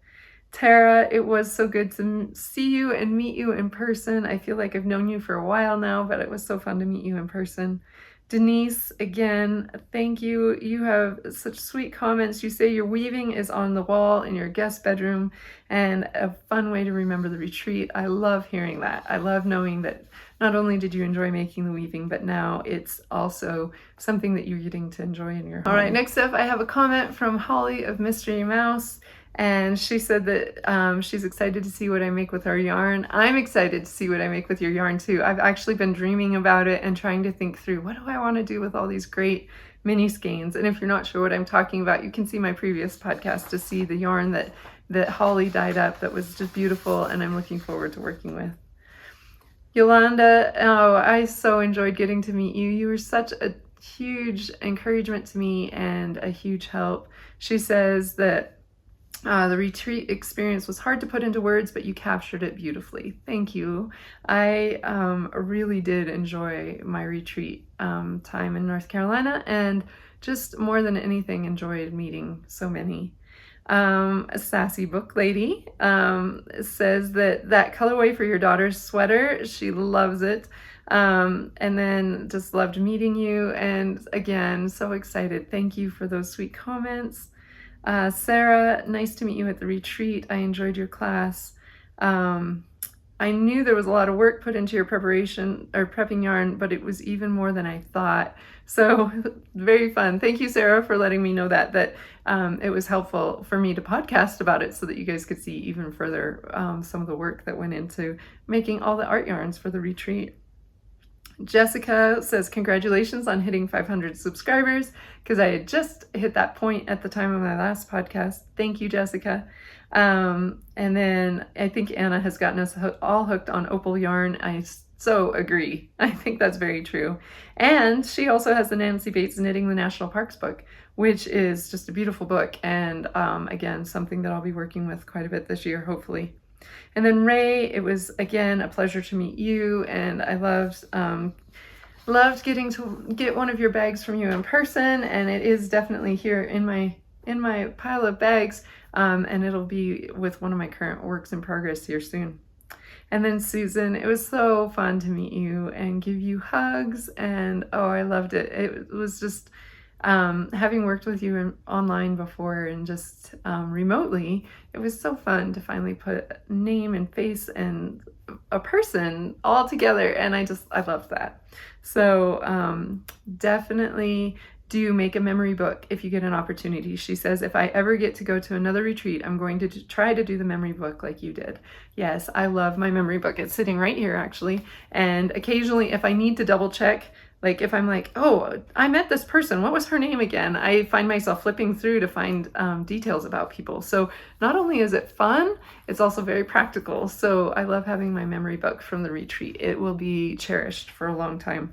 Tara, it was so good to see you and meet you in person. I feel like I've known you for a while now, but it was so fun to meet you in person. Denise, again, thank you. You have such sweet comments. You say your weaving is on the wall in your guest bedroom and a fun way to remember the retreat. I love hearing that. I love knowing that not only did you enjoy making the weaving, but now it's also something that you're getting to enjoy in your home. All right, next up, I have a comment from Holly of Mystery Mouse. And she said that she's excited to see what I make with our yarn. I'm excited to see what I make with your yarn too. I've actually been dreaming about it and trying to think through, what do I want to do with all these great mini skeins? And if you're not sure what I'm talking about, you can see my previous podcast to see the yarn that Holly dyed up that was just beautiful, and I'm looking forward to working with. Yolanda, oh, I so enjoyed getting to meet you. You were such a huge encouragement to me and a huge help. She says that the retreat experience was hard to put into words, but you captured it beautifully. Thank you. I really did enjoy my retreat time in North Carolina, and just more than anything enjoyed meeting so many. A sassy book lady says that colorway for your daughter's sweater, she loves it. And then just loved meeting you, and again, so excited. Thank you for those sweet comments. Sarah, nice to meet you at the retreat. I enjoyed your class. I knew there was a lot of work put into your preparation or prepping yarn, but it was even more than I thought. So very fun. Thank you, Sarah, for letting me know that it was helpful for me to podcast about it so that you guys could see even further some of the work that went into making all the art yarns for the retreat. Jessica says, congratulations on hitting 500 subscribers, because I had just hit that point at the time of my last podcast. Thank you, Jessica. And then I think Anna has gotten us all hooked on opal yarn. I so agree. I think that's very true. And she also has the Nancy Bates Knitting the National Parks book, which is just a beautiful book. And again, something that I'll be working with quite a bit this year, hopefully. And then Ray, it was again a pleasure to meet you, and I loved getting to get one of your bags from you in person, and it is definitely here in my pile of bags, and it'll be with one of my current works in progress here soon. And then Susan, it was so fun to meet you and give you hugs, and oh, I loved it. It was just having worked with you online before and just remotely, it was so fun to finally put name and face and a person all together, and I loved that. So definitely do make a memory book if you get an opportunity. She says, if I ever get to go to another retreat, I'm going to try to do the memory book like you did. Yes, I love my memory book. It's sitting right here actually. And occasionally if I need to double check, like if I'm like, oh, I met this person, what was her name again? I find myself flipping through to find details about people. So not only is it fun, it's also very practical. So I love having my memory book from the retreat. It will be cherished for a long time.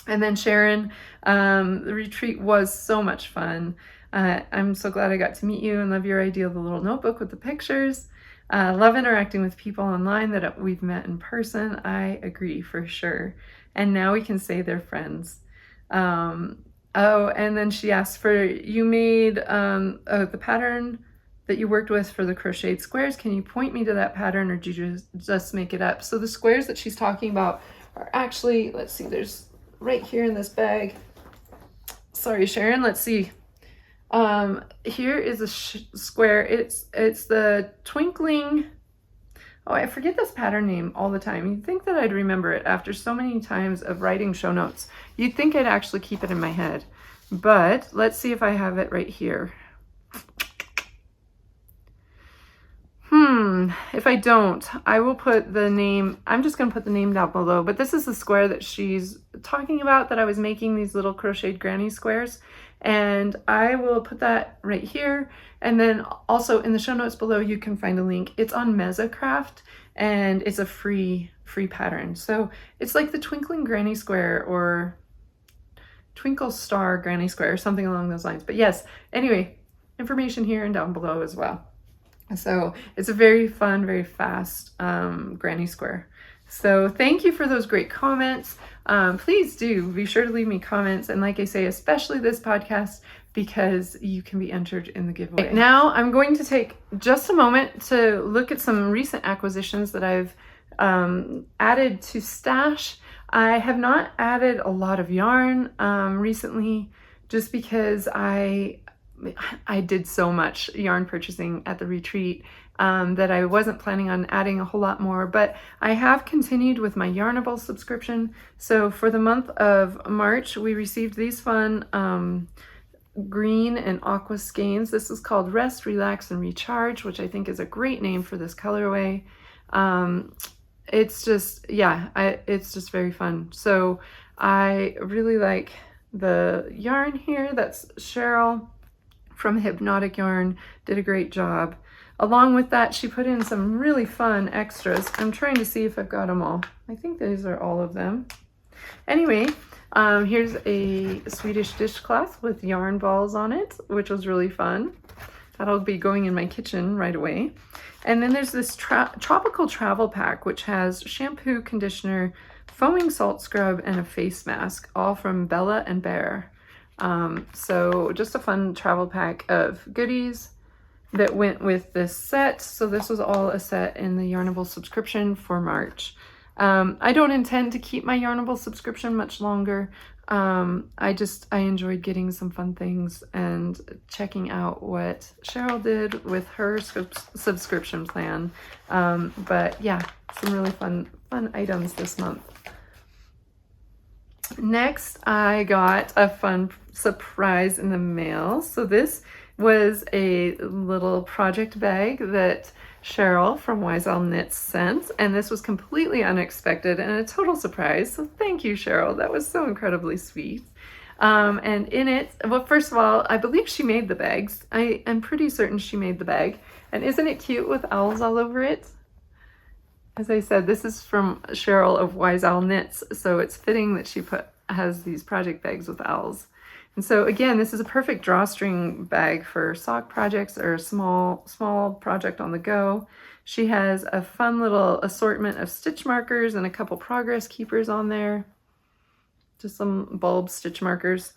And then Sharon, the retreat was so much fun. I'm so glad I got to meet you and love your idea of the little notebook with the pictures. Love interacting with people online that we've met in person. I agree for sure. And now we can say they're friends. Oh, and then she asked for, you made the pattern that you worked with for the crocheted squares. Can you point me to that pattern, or did you just make it up? So the squares that she's talking about are actually, let's see, there's right here in this bag. Sorry, Sharon, let's see. Here is a square. It's the twinkling. Oh, I forget this pattern name all the time. You'd think that I'd remember it after so many times of writing show notes. You'd think I'd actually keep it in my head. But let's see if I have it right here. If I don't, I will put the name, I'm just going to put the name down below, but this is the square that she's talking about that I was making, these little crocheted granny squares, and I will put that right here. And then also in the show notes below, you can find a link. It's on Mezzacraft, and it's a free pattern. So it's like the Twinkling Granny Square or Twinkle Star Granny Square or something along those lines. But yes, anyway, information here and down below as well. So it's a very fun, very fast granny square. So thank you for those great comments. Please do be sure to leave me comments. And like I say, especially this podcast, because you can be entered in the giveaway. Right, now I'm going to take just a moment to look at some recent acquisitions that I've added to Stash. I have not added a lot of yarn recently, just because I did so much yarn purchasing at the retreat that I wasn't planning on adding a whole lot more, but I have continued with my Yarnable subscription. So for the month of March, we received these fun green and aqua skeins. This is called Rest, Relax, and Recharge, which I think is a great name for this colorway. It's just, yeah, it's just very fun. So I really like the yarn here. That's Cheryl from Hypnotic Yarn, did a great job. Along with that, she put in some really fun extras. I'm trying to see if I've got them all. I think these are all of them. Anyway, here's a Swedish dishcloth with yarn balls on it, which was really fun. That'll be going in my kitchen right away. And then there's this tropical travel pack, which has shampoo, conditioner, foaming salt scrub, and a face mask, all from Bella and Bear. So just a fun travel pack of goodies that went with this set. So this was all a set in the Yarnable subscription for March. I don't intend to keep my Yarnable subscription much longer. I enjoyed getting some fun things and checking out what Cheryl did with her subscription plan. But yeah, some really fun items this month. Next, I got a fun surprise in the mail. So this was a little project bag that Cheryl from Wise Owl Knits sent, and this was completely unexpected and a total surprise. So thank you, Cheryl. That was so incredibly sweet. And in it, well, first of all, I believe she made the bags. I am pretty certain she made the bag. And isn't it cute with owls all over it? As I said, this is from Cheryl of Wise Owl Knits, so it's fitting that she has these project bags with owls. And so again, this is a perfect drawstring bag for sock projects or a small project on the go. She has a fun little assortment of stitch markers and a couple progress keepers on there. Just some bulb stitch markers.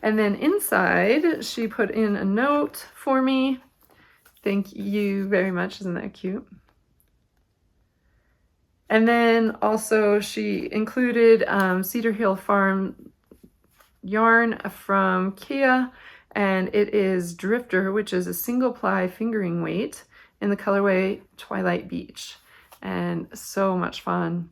And then inside, she put in a note for me. Thank you very much. Isn't that cute? And then also she included Cedar Hill Farm yarn from Kia, and it is Drifter, which is a single ply fingering weight in the colorway Twilight Beach, and so much fun.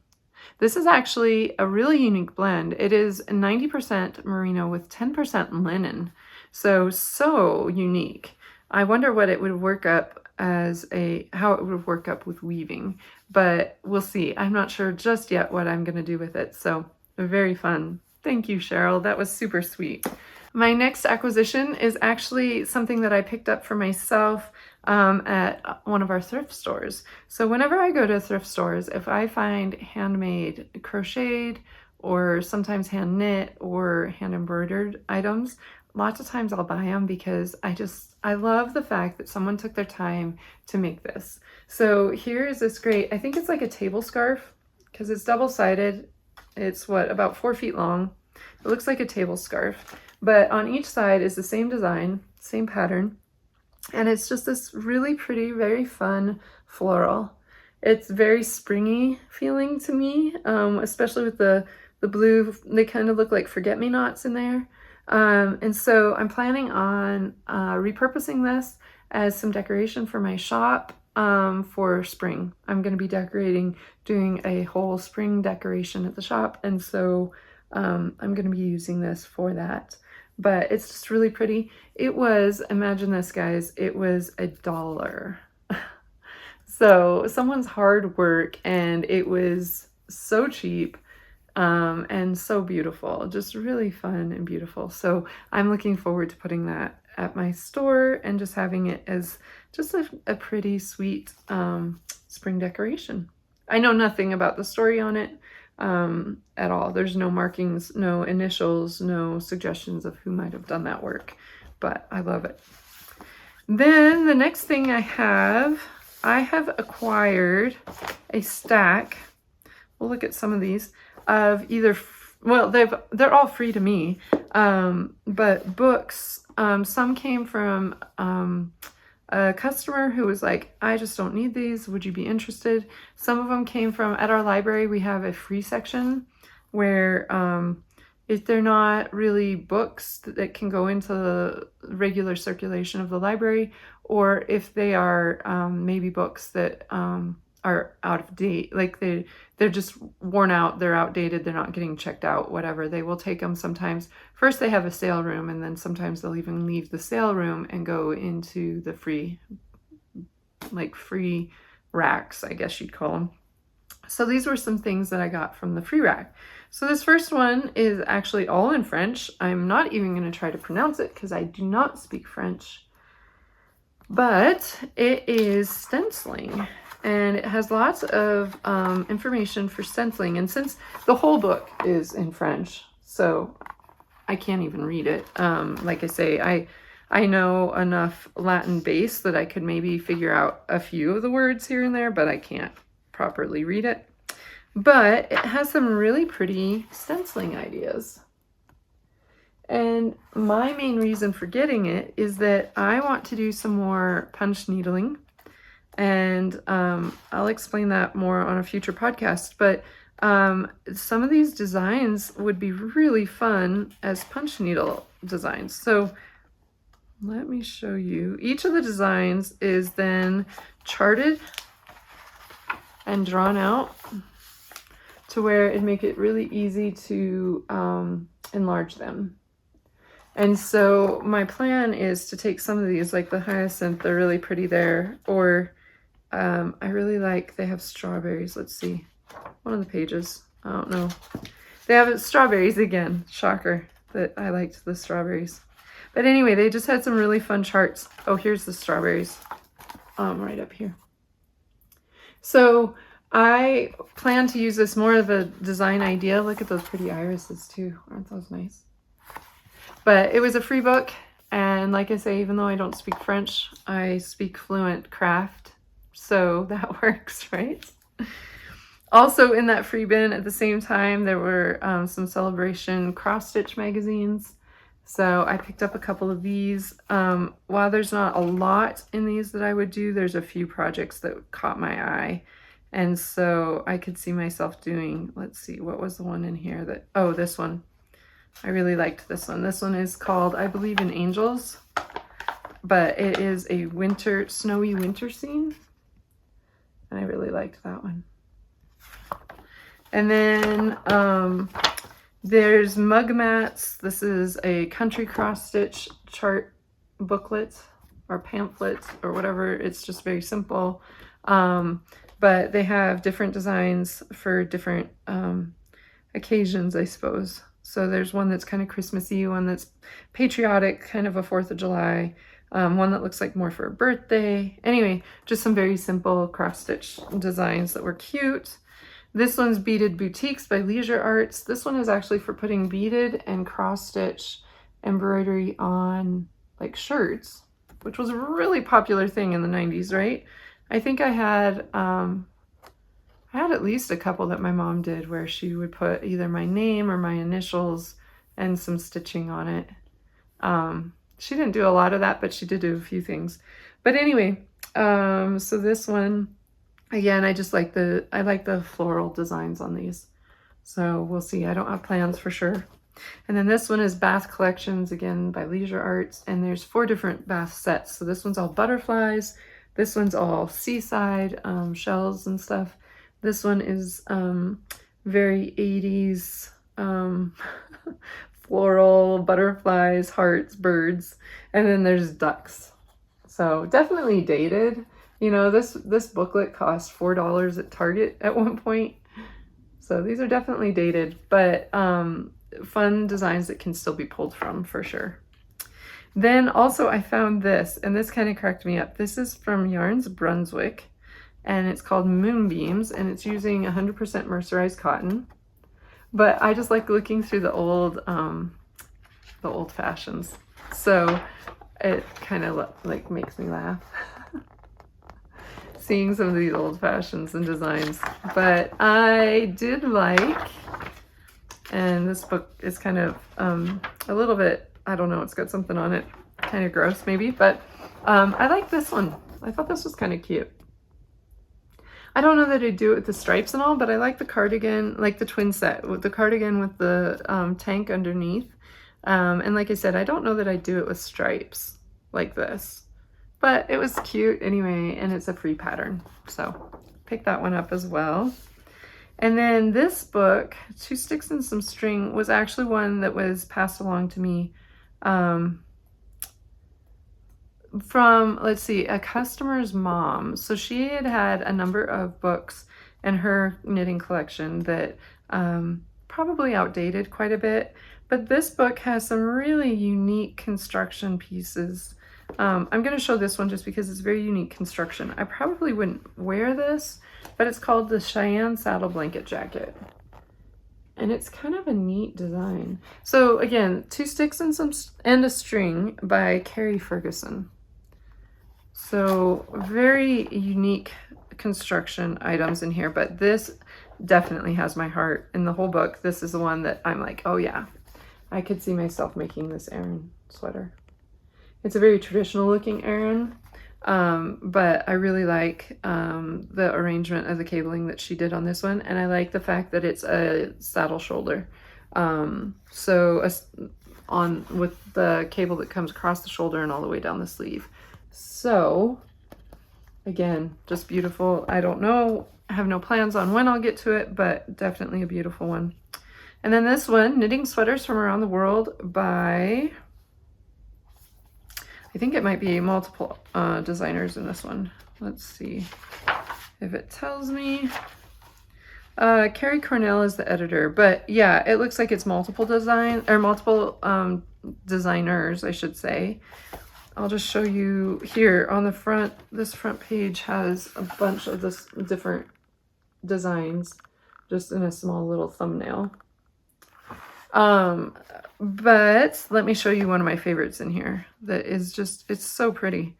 This is actually a really unique blend. It is 90% merino with 10% linen. So unique. I wonder what it would work up as how it would work up with weaving, but we'll see. I'm not sure just yet what I'm going to do with it. So very fun. Thank you, Cheryl. That was super sweet. My next acquisition is actually something that I picked up for myself at one of our thrift stores. So whenever I go to thrift stores, if I find handmade crocheted or sometimes hand knit or hand embroidered items, lots of times I'll buy them because I love the fact that someone took their time to make this. So here is this great, I think it's like a table scarf because it's double-sided. It's about 4 feet long. It looks like a table scarf, but on each side is the same design, same pattern. And it's just this really pretty, very fun floral. It's very springy feeling to me, especially with the blue. They kind of look like forget-me-nots in there. And so I'm planning on repurposing this as some decoration for my shop for spring. I'm going to be doing a whole spring decoration at the shop. And so I'm going to be using this for that. But it's just really pretty. It was, imagine this, guys, it was $1. So someone's hard work, and it was so cheap and so beautiful, just really fun and beautiful. So I'm looking forward to putting that at my store and just having it as just a pretty sweet spring decoration. I know nothing about the story on it at all. There's no markings, no initials, no suggestions of who might have done that work, but I love it. Then the next thing I have acquired a stack. We'll look at some of these of either, well, they're all free to me, but books. Some came from a customer who was like, I just don't need these. Would you be interested? Some of them came from, at our library, we have a free section where if they're not really books that can go into the regular circulation of the library, or if they are maybe books that are out of date, like they're just worn out, they're outdated, they're not getting checked out, whatever, they will take them sometimes. First they have a sale room, and then sometimes they'll even leave the sale room and go into the free racks, I guess you'd call them. So these were some things that I got from the free rack. So this first one is actually all in French. I'm not even going to try to pronounce it because I do not speak French, but it is stenciling. And it has lots of information for stenciling. And since the whole book is in French, so I can't even read it. Like I say, I know enough Latin base that I could maybe figure out a few of the words here and there, but I can't properly read it. But it has some really pretty stenciling ideas. And my main reason for getting it is that I want to do some more punch needling. And I'll explain that more on a future podcast, but some of these designs would be really fun as punch needle designs. So let me show you. Each of the designs is then charted and drawn out to where it'd make it really easy to enlarge them. And so my plan is to take some of these, like the hyacinth, they're really pretty there, or I really like, they have strawberries. Let's see, one of the pages, I don't know. They have strawberries again, shocker that I liked the strawberries. But anyway, they just had some really fun charts. Oh, here's the strawberries, right up here. So I plan to use this more of a design idea. Look at those pretty irises too, aren't those nice? But it was a free book, and like I say, even though I don't speak French, I speak fluent craft. So that works, right? Also in that free bin at the same time, there were some Celebration Crossstitch magazines. So I picked up a couple of these. While there's not a lot in these that I would do, there's a few projects that caught my eye. And so I could see myself doing, let's see, what was the one in here that, oh, this one. I really liked this one. This one is called, I believe in Angels, but it is a snowy winter scene. And I really liked that one. And then there's mug mats. This is a country cross stitch chart booklet or pamphlet or whatever. It's just very simple. But they have different designs for different occasions, I suppose. So there's one that's kind of Christmassy, one that's patriotic, kind of a 4th of July, one that looks like more for a birthday. Anyway, just some very simple cross-stitch designs that were cute. This one's Beaded Boutiques by Leisure Arts. This one is actually for putting beaded and cross-stitch embroidery on like shirts, which was a really popular thing in the 90s, right? I think I had at least a couple that my mom did where she would put either my name or my initials and some stitching on it. She didn't do a lot of that, but she did do a few things. But anyway, so this one, again, I like the floral designs on these. So we'll see. I don't have plans for sure. And then this one is Bath Collections, again, by Leisure Arts. And there's 4 different bath sets. So this one's all butterflies. This one's all seaside shells and stuff. This one is very 80s floral, butterflies, hearts, birds. And then there's ducks. So definitely dated. You know, this booklet cost $4 at Target at one point. So these are definitely dated, but fun designs that can still be pulled from for sure. Then also I found this, and this kind of cracked me up. This is from Yarns Brunswick, and it's called Moonbeams, and it's using 100% mercerized cotton. But I just like looking through the old fashions. So it kind of like makes me laugh. Seeing some of these old fashions and designs. But I did like, and this book is kind of a little bit, I don't know, it's got something on it, kind of gross maybe, but I like this one. I thought this was kind of cute. I don't know that I'd do it with the stripes and all, but I like the cardigan, like the twin set, with the cardigan with the tank underneath. And like I said, I don't know that I'd do it with stripes like this. But it was cute anyway, and it's a free pattern. So pick that one up as well. And then this book, 2 Sticks and Some String, was actually one that was passed along to me from, let's see, a customer's mom. So she had a number of books in her knitting collection that probably outdated quite a bit. But this book has some really unique construction pieces. I'm going to show this one just because it's very unique construction. I probably wouldn't wear this, but it's called the Cheyenne Saddle Blanket Jacket. And it's kind of a neat design. So again, 2 Sticks and a String by Carrie Ferguson. So very unique construction items in here, but this definitely has my heart. In the whole book, this is the one that I'm like, oh yeah, I could see myself making this Aran sweater. It's a very traditional looking Aran, but I really like the arrangement of the cabling that she did on this one, and I like the fact that it's a saddle shoulder. With the cable that comes across the shoulder and all the way down the sleeve. So again, just beautiful. I don't know, I have no plans on when I'll get to it, but definitely a beautiful one. And then this one, Knitting Sweaters from Around the World by, I think it might be multiple designers in this one. Let's see if it tells me. Carrie Cornell is the editor, but yeah, it looks like it's multiple designers, I should say. I'll just show you here on the front. This front page has a bunch of this different designs just in a small little thumbnail. But let me show you one of my favorites in here that is just, it's so pretty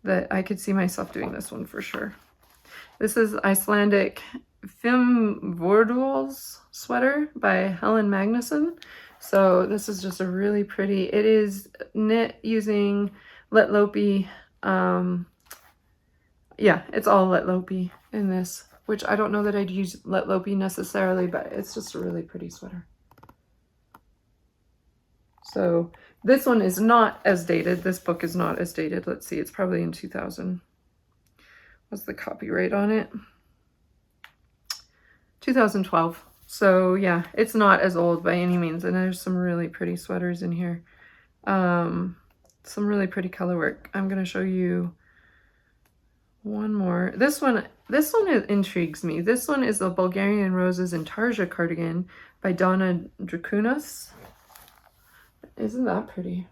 that I could see myself doing this one for sure. This is Icelandic Fimbordals sweater by Helen Magnusson. So this is just a really pretty, it is knit using Let Lopi. Yeah, it's all Let Lopi in this, which I don't know that I'd use Let Lopi necessarily, but it's just a really pretty sweater. So this one is not as dated. This book is not as dated. Let's see, it's probably in 2000. What's the copyright on it? 2012. So yeah, it's not as old by any means. And there's some really pretty sweaters in here. Some really pretty color work. I'm going to show you one more. This one intrigues me. This one is a Bulgarian Roses and Tarja cardigan by Donna Drakunas. Isn't that pretty?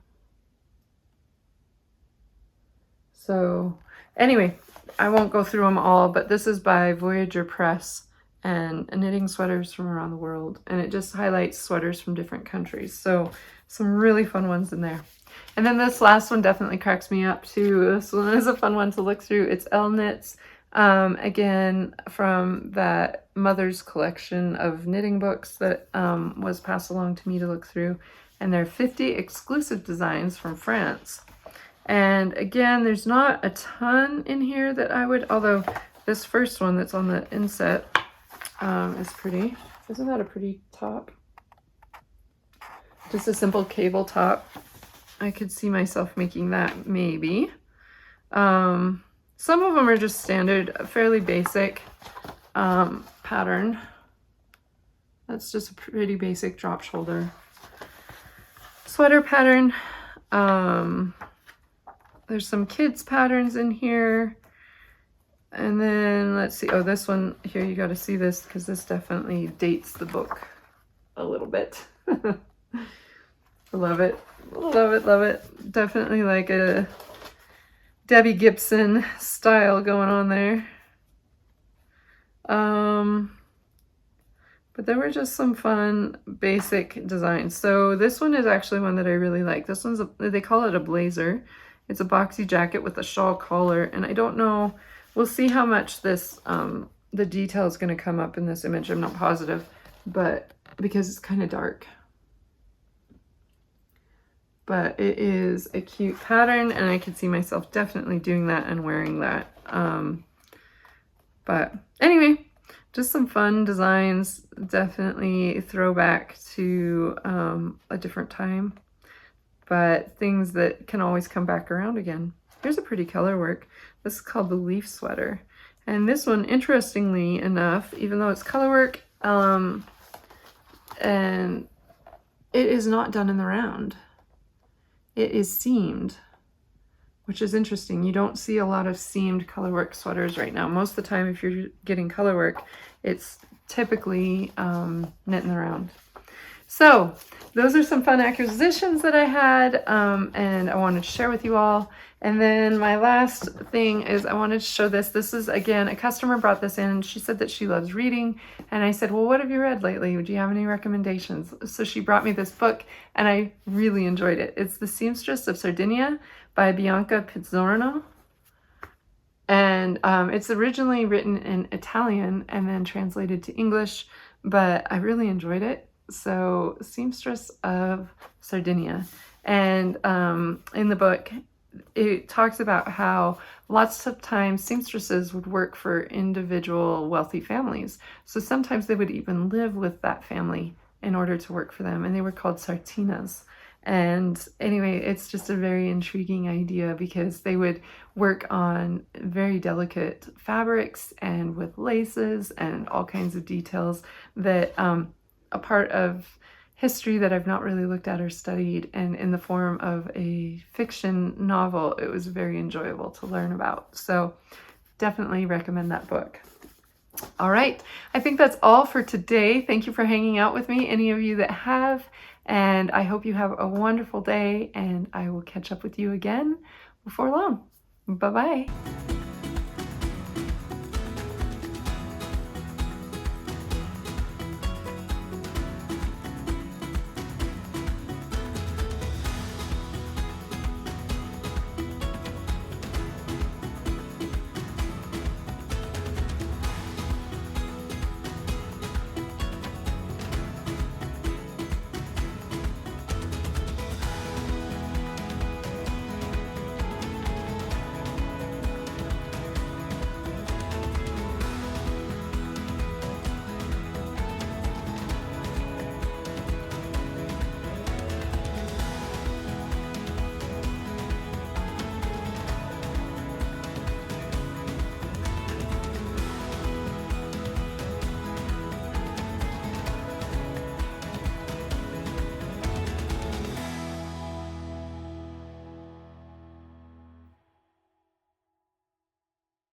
So anyway, I won't go through them all, but this is by Voyager Press and knitting sweaters from around the world. And it just highlights sweaters from different countries. So some really fun ones in there. And then this last one definitely cracks me up too. This one is a fun one to look through. It's Elle Knits, again, from that Mother's collection of knitting books that was passed along to me to look through. And there are 50 exclusive designs from France. And again, there's not a ton in here that I would, although this first one that's on the inset is pretty. Isn't that a pretty top? Just a simple cable top. I could see myself making that maybe. Some of them are just standard, fairly basic pattern. That's just a pretty basic drop shoulder sweater pattern. There's some kids patterns in here. And then let's see. Oh, this one here, you got to see this because this definitely dates the book a little bit. Love it. Love it, love it. Definitely like a Debbie Gibson style going on there. But there were just some fun basic designs. So this one is actually one that I really like. This one's, they call it a blazer. It's a boxy jacket with a shawl collar. And I don't know, we'll see how much this, the detail is going to come up in this image. I'm not positive, but because it's kind of dark. But it is a cute pattern, and I could see myself definitely doing that and wearing that. But anyway, just some fun designs, definitely throwback to a different time, but things that can always come back around again. Here's a pretty color work. This is called the Leaf Sweater. And this one, interestingly enough, even though it's color work, and it is not done in the round. It is seamed, which is interesting. You don't see a lot of seamed colorwork sweaters right now. Most of the time, if you're getting colorwork, it's typically knit in the round. So those are some fun acquisitions that I had, and I wanted to share with you all. And then my last thing is I wanted to show this. This is, again, a customer brought this in, and she said that she loves reading. And I said, well, what have you read lately? Do you have any recommendations? So she brought me this book, and I really enjoyed it. It's The Seamstress of Sardinia by Bianca Pizzorno. And it's originally written in Italian and then translated to English, but I really enjoyed it. So Seamstress of Sardinia. And in the book, it talks about how lots of times seamstresses would work for individual wealthy families. So sometimes they would even live with that family in order to work for them. And they were called sartinas. And anyway, it's just a very intriguing idea because they would work on very delicate fabrics and with laces and all kinds of details that a part of history that I've not really looked at or studied, and in the form of a fiction novel, it was very enjoyable to learn about. So definitely recommend that book. All right, I think that's all for today. Thank you for hanging out with me, any of you that have, and I hope you have a wonderful day, and I will catch up with you again before long. Bye-bye.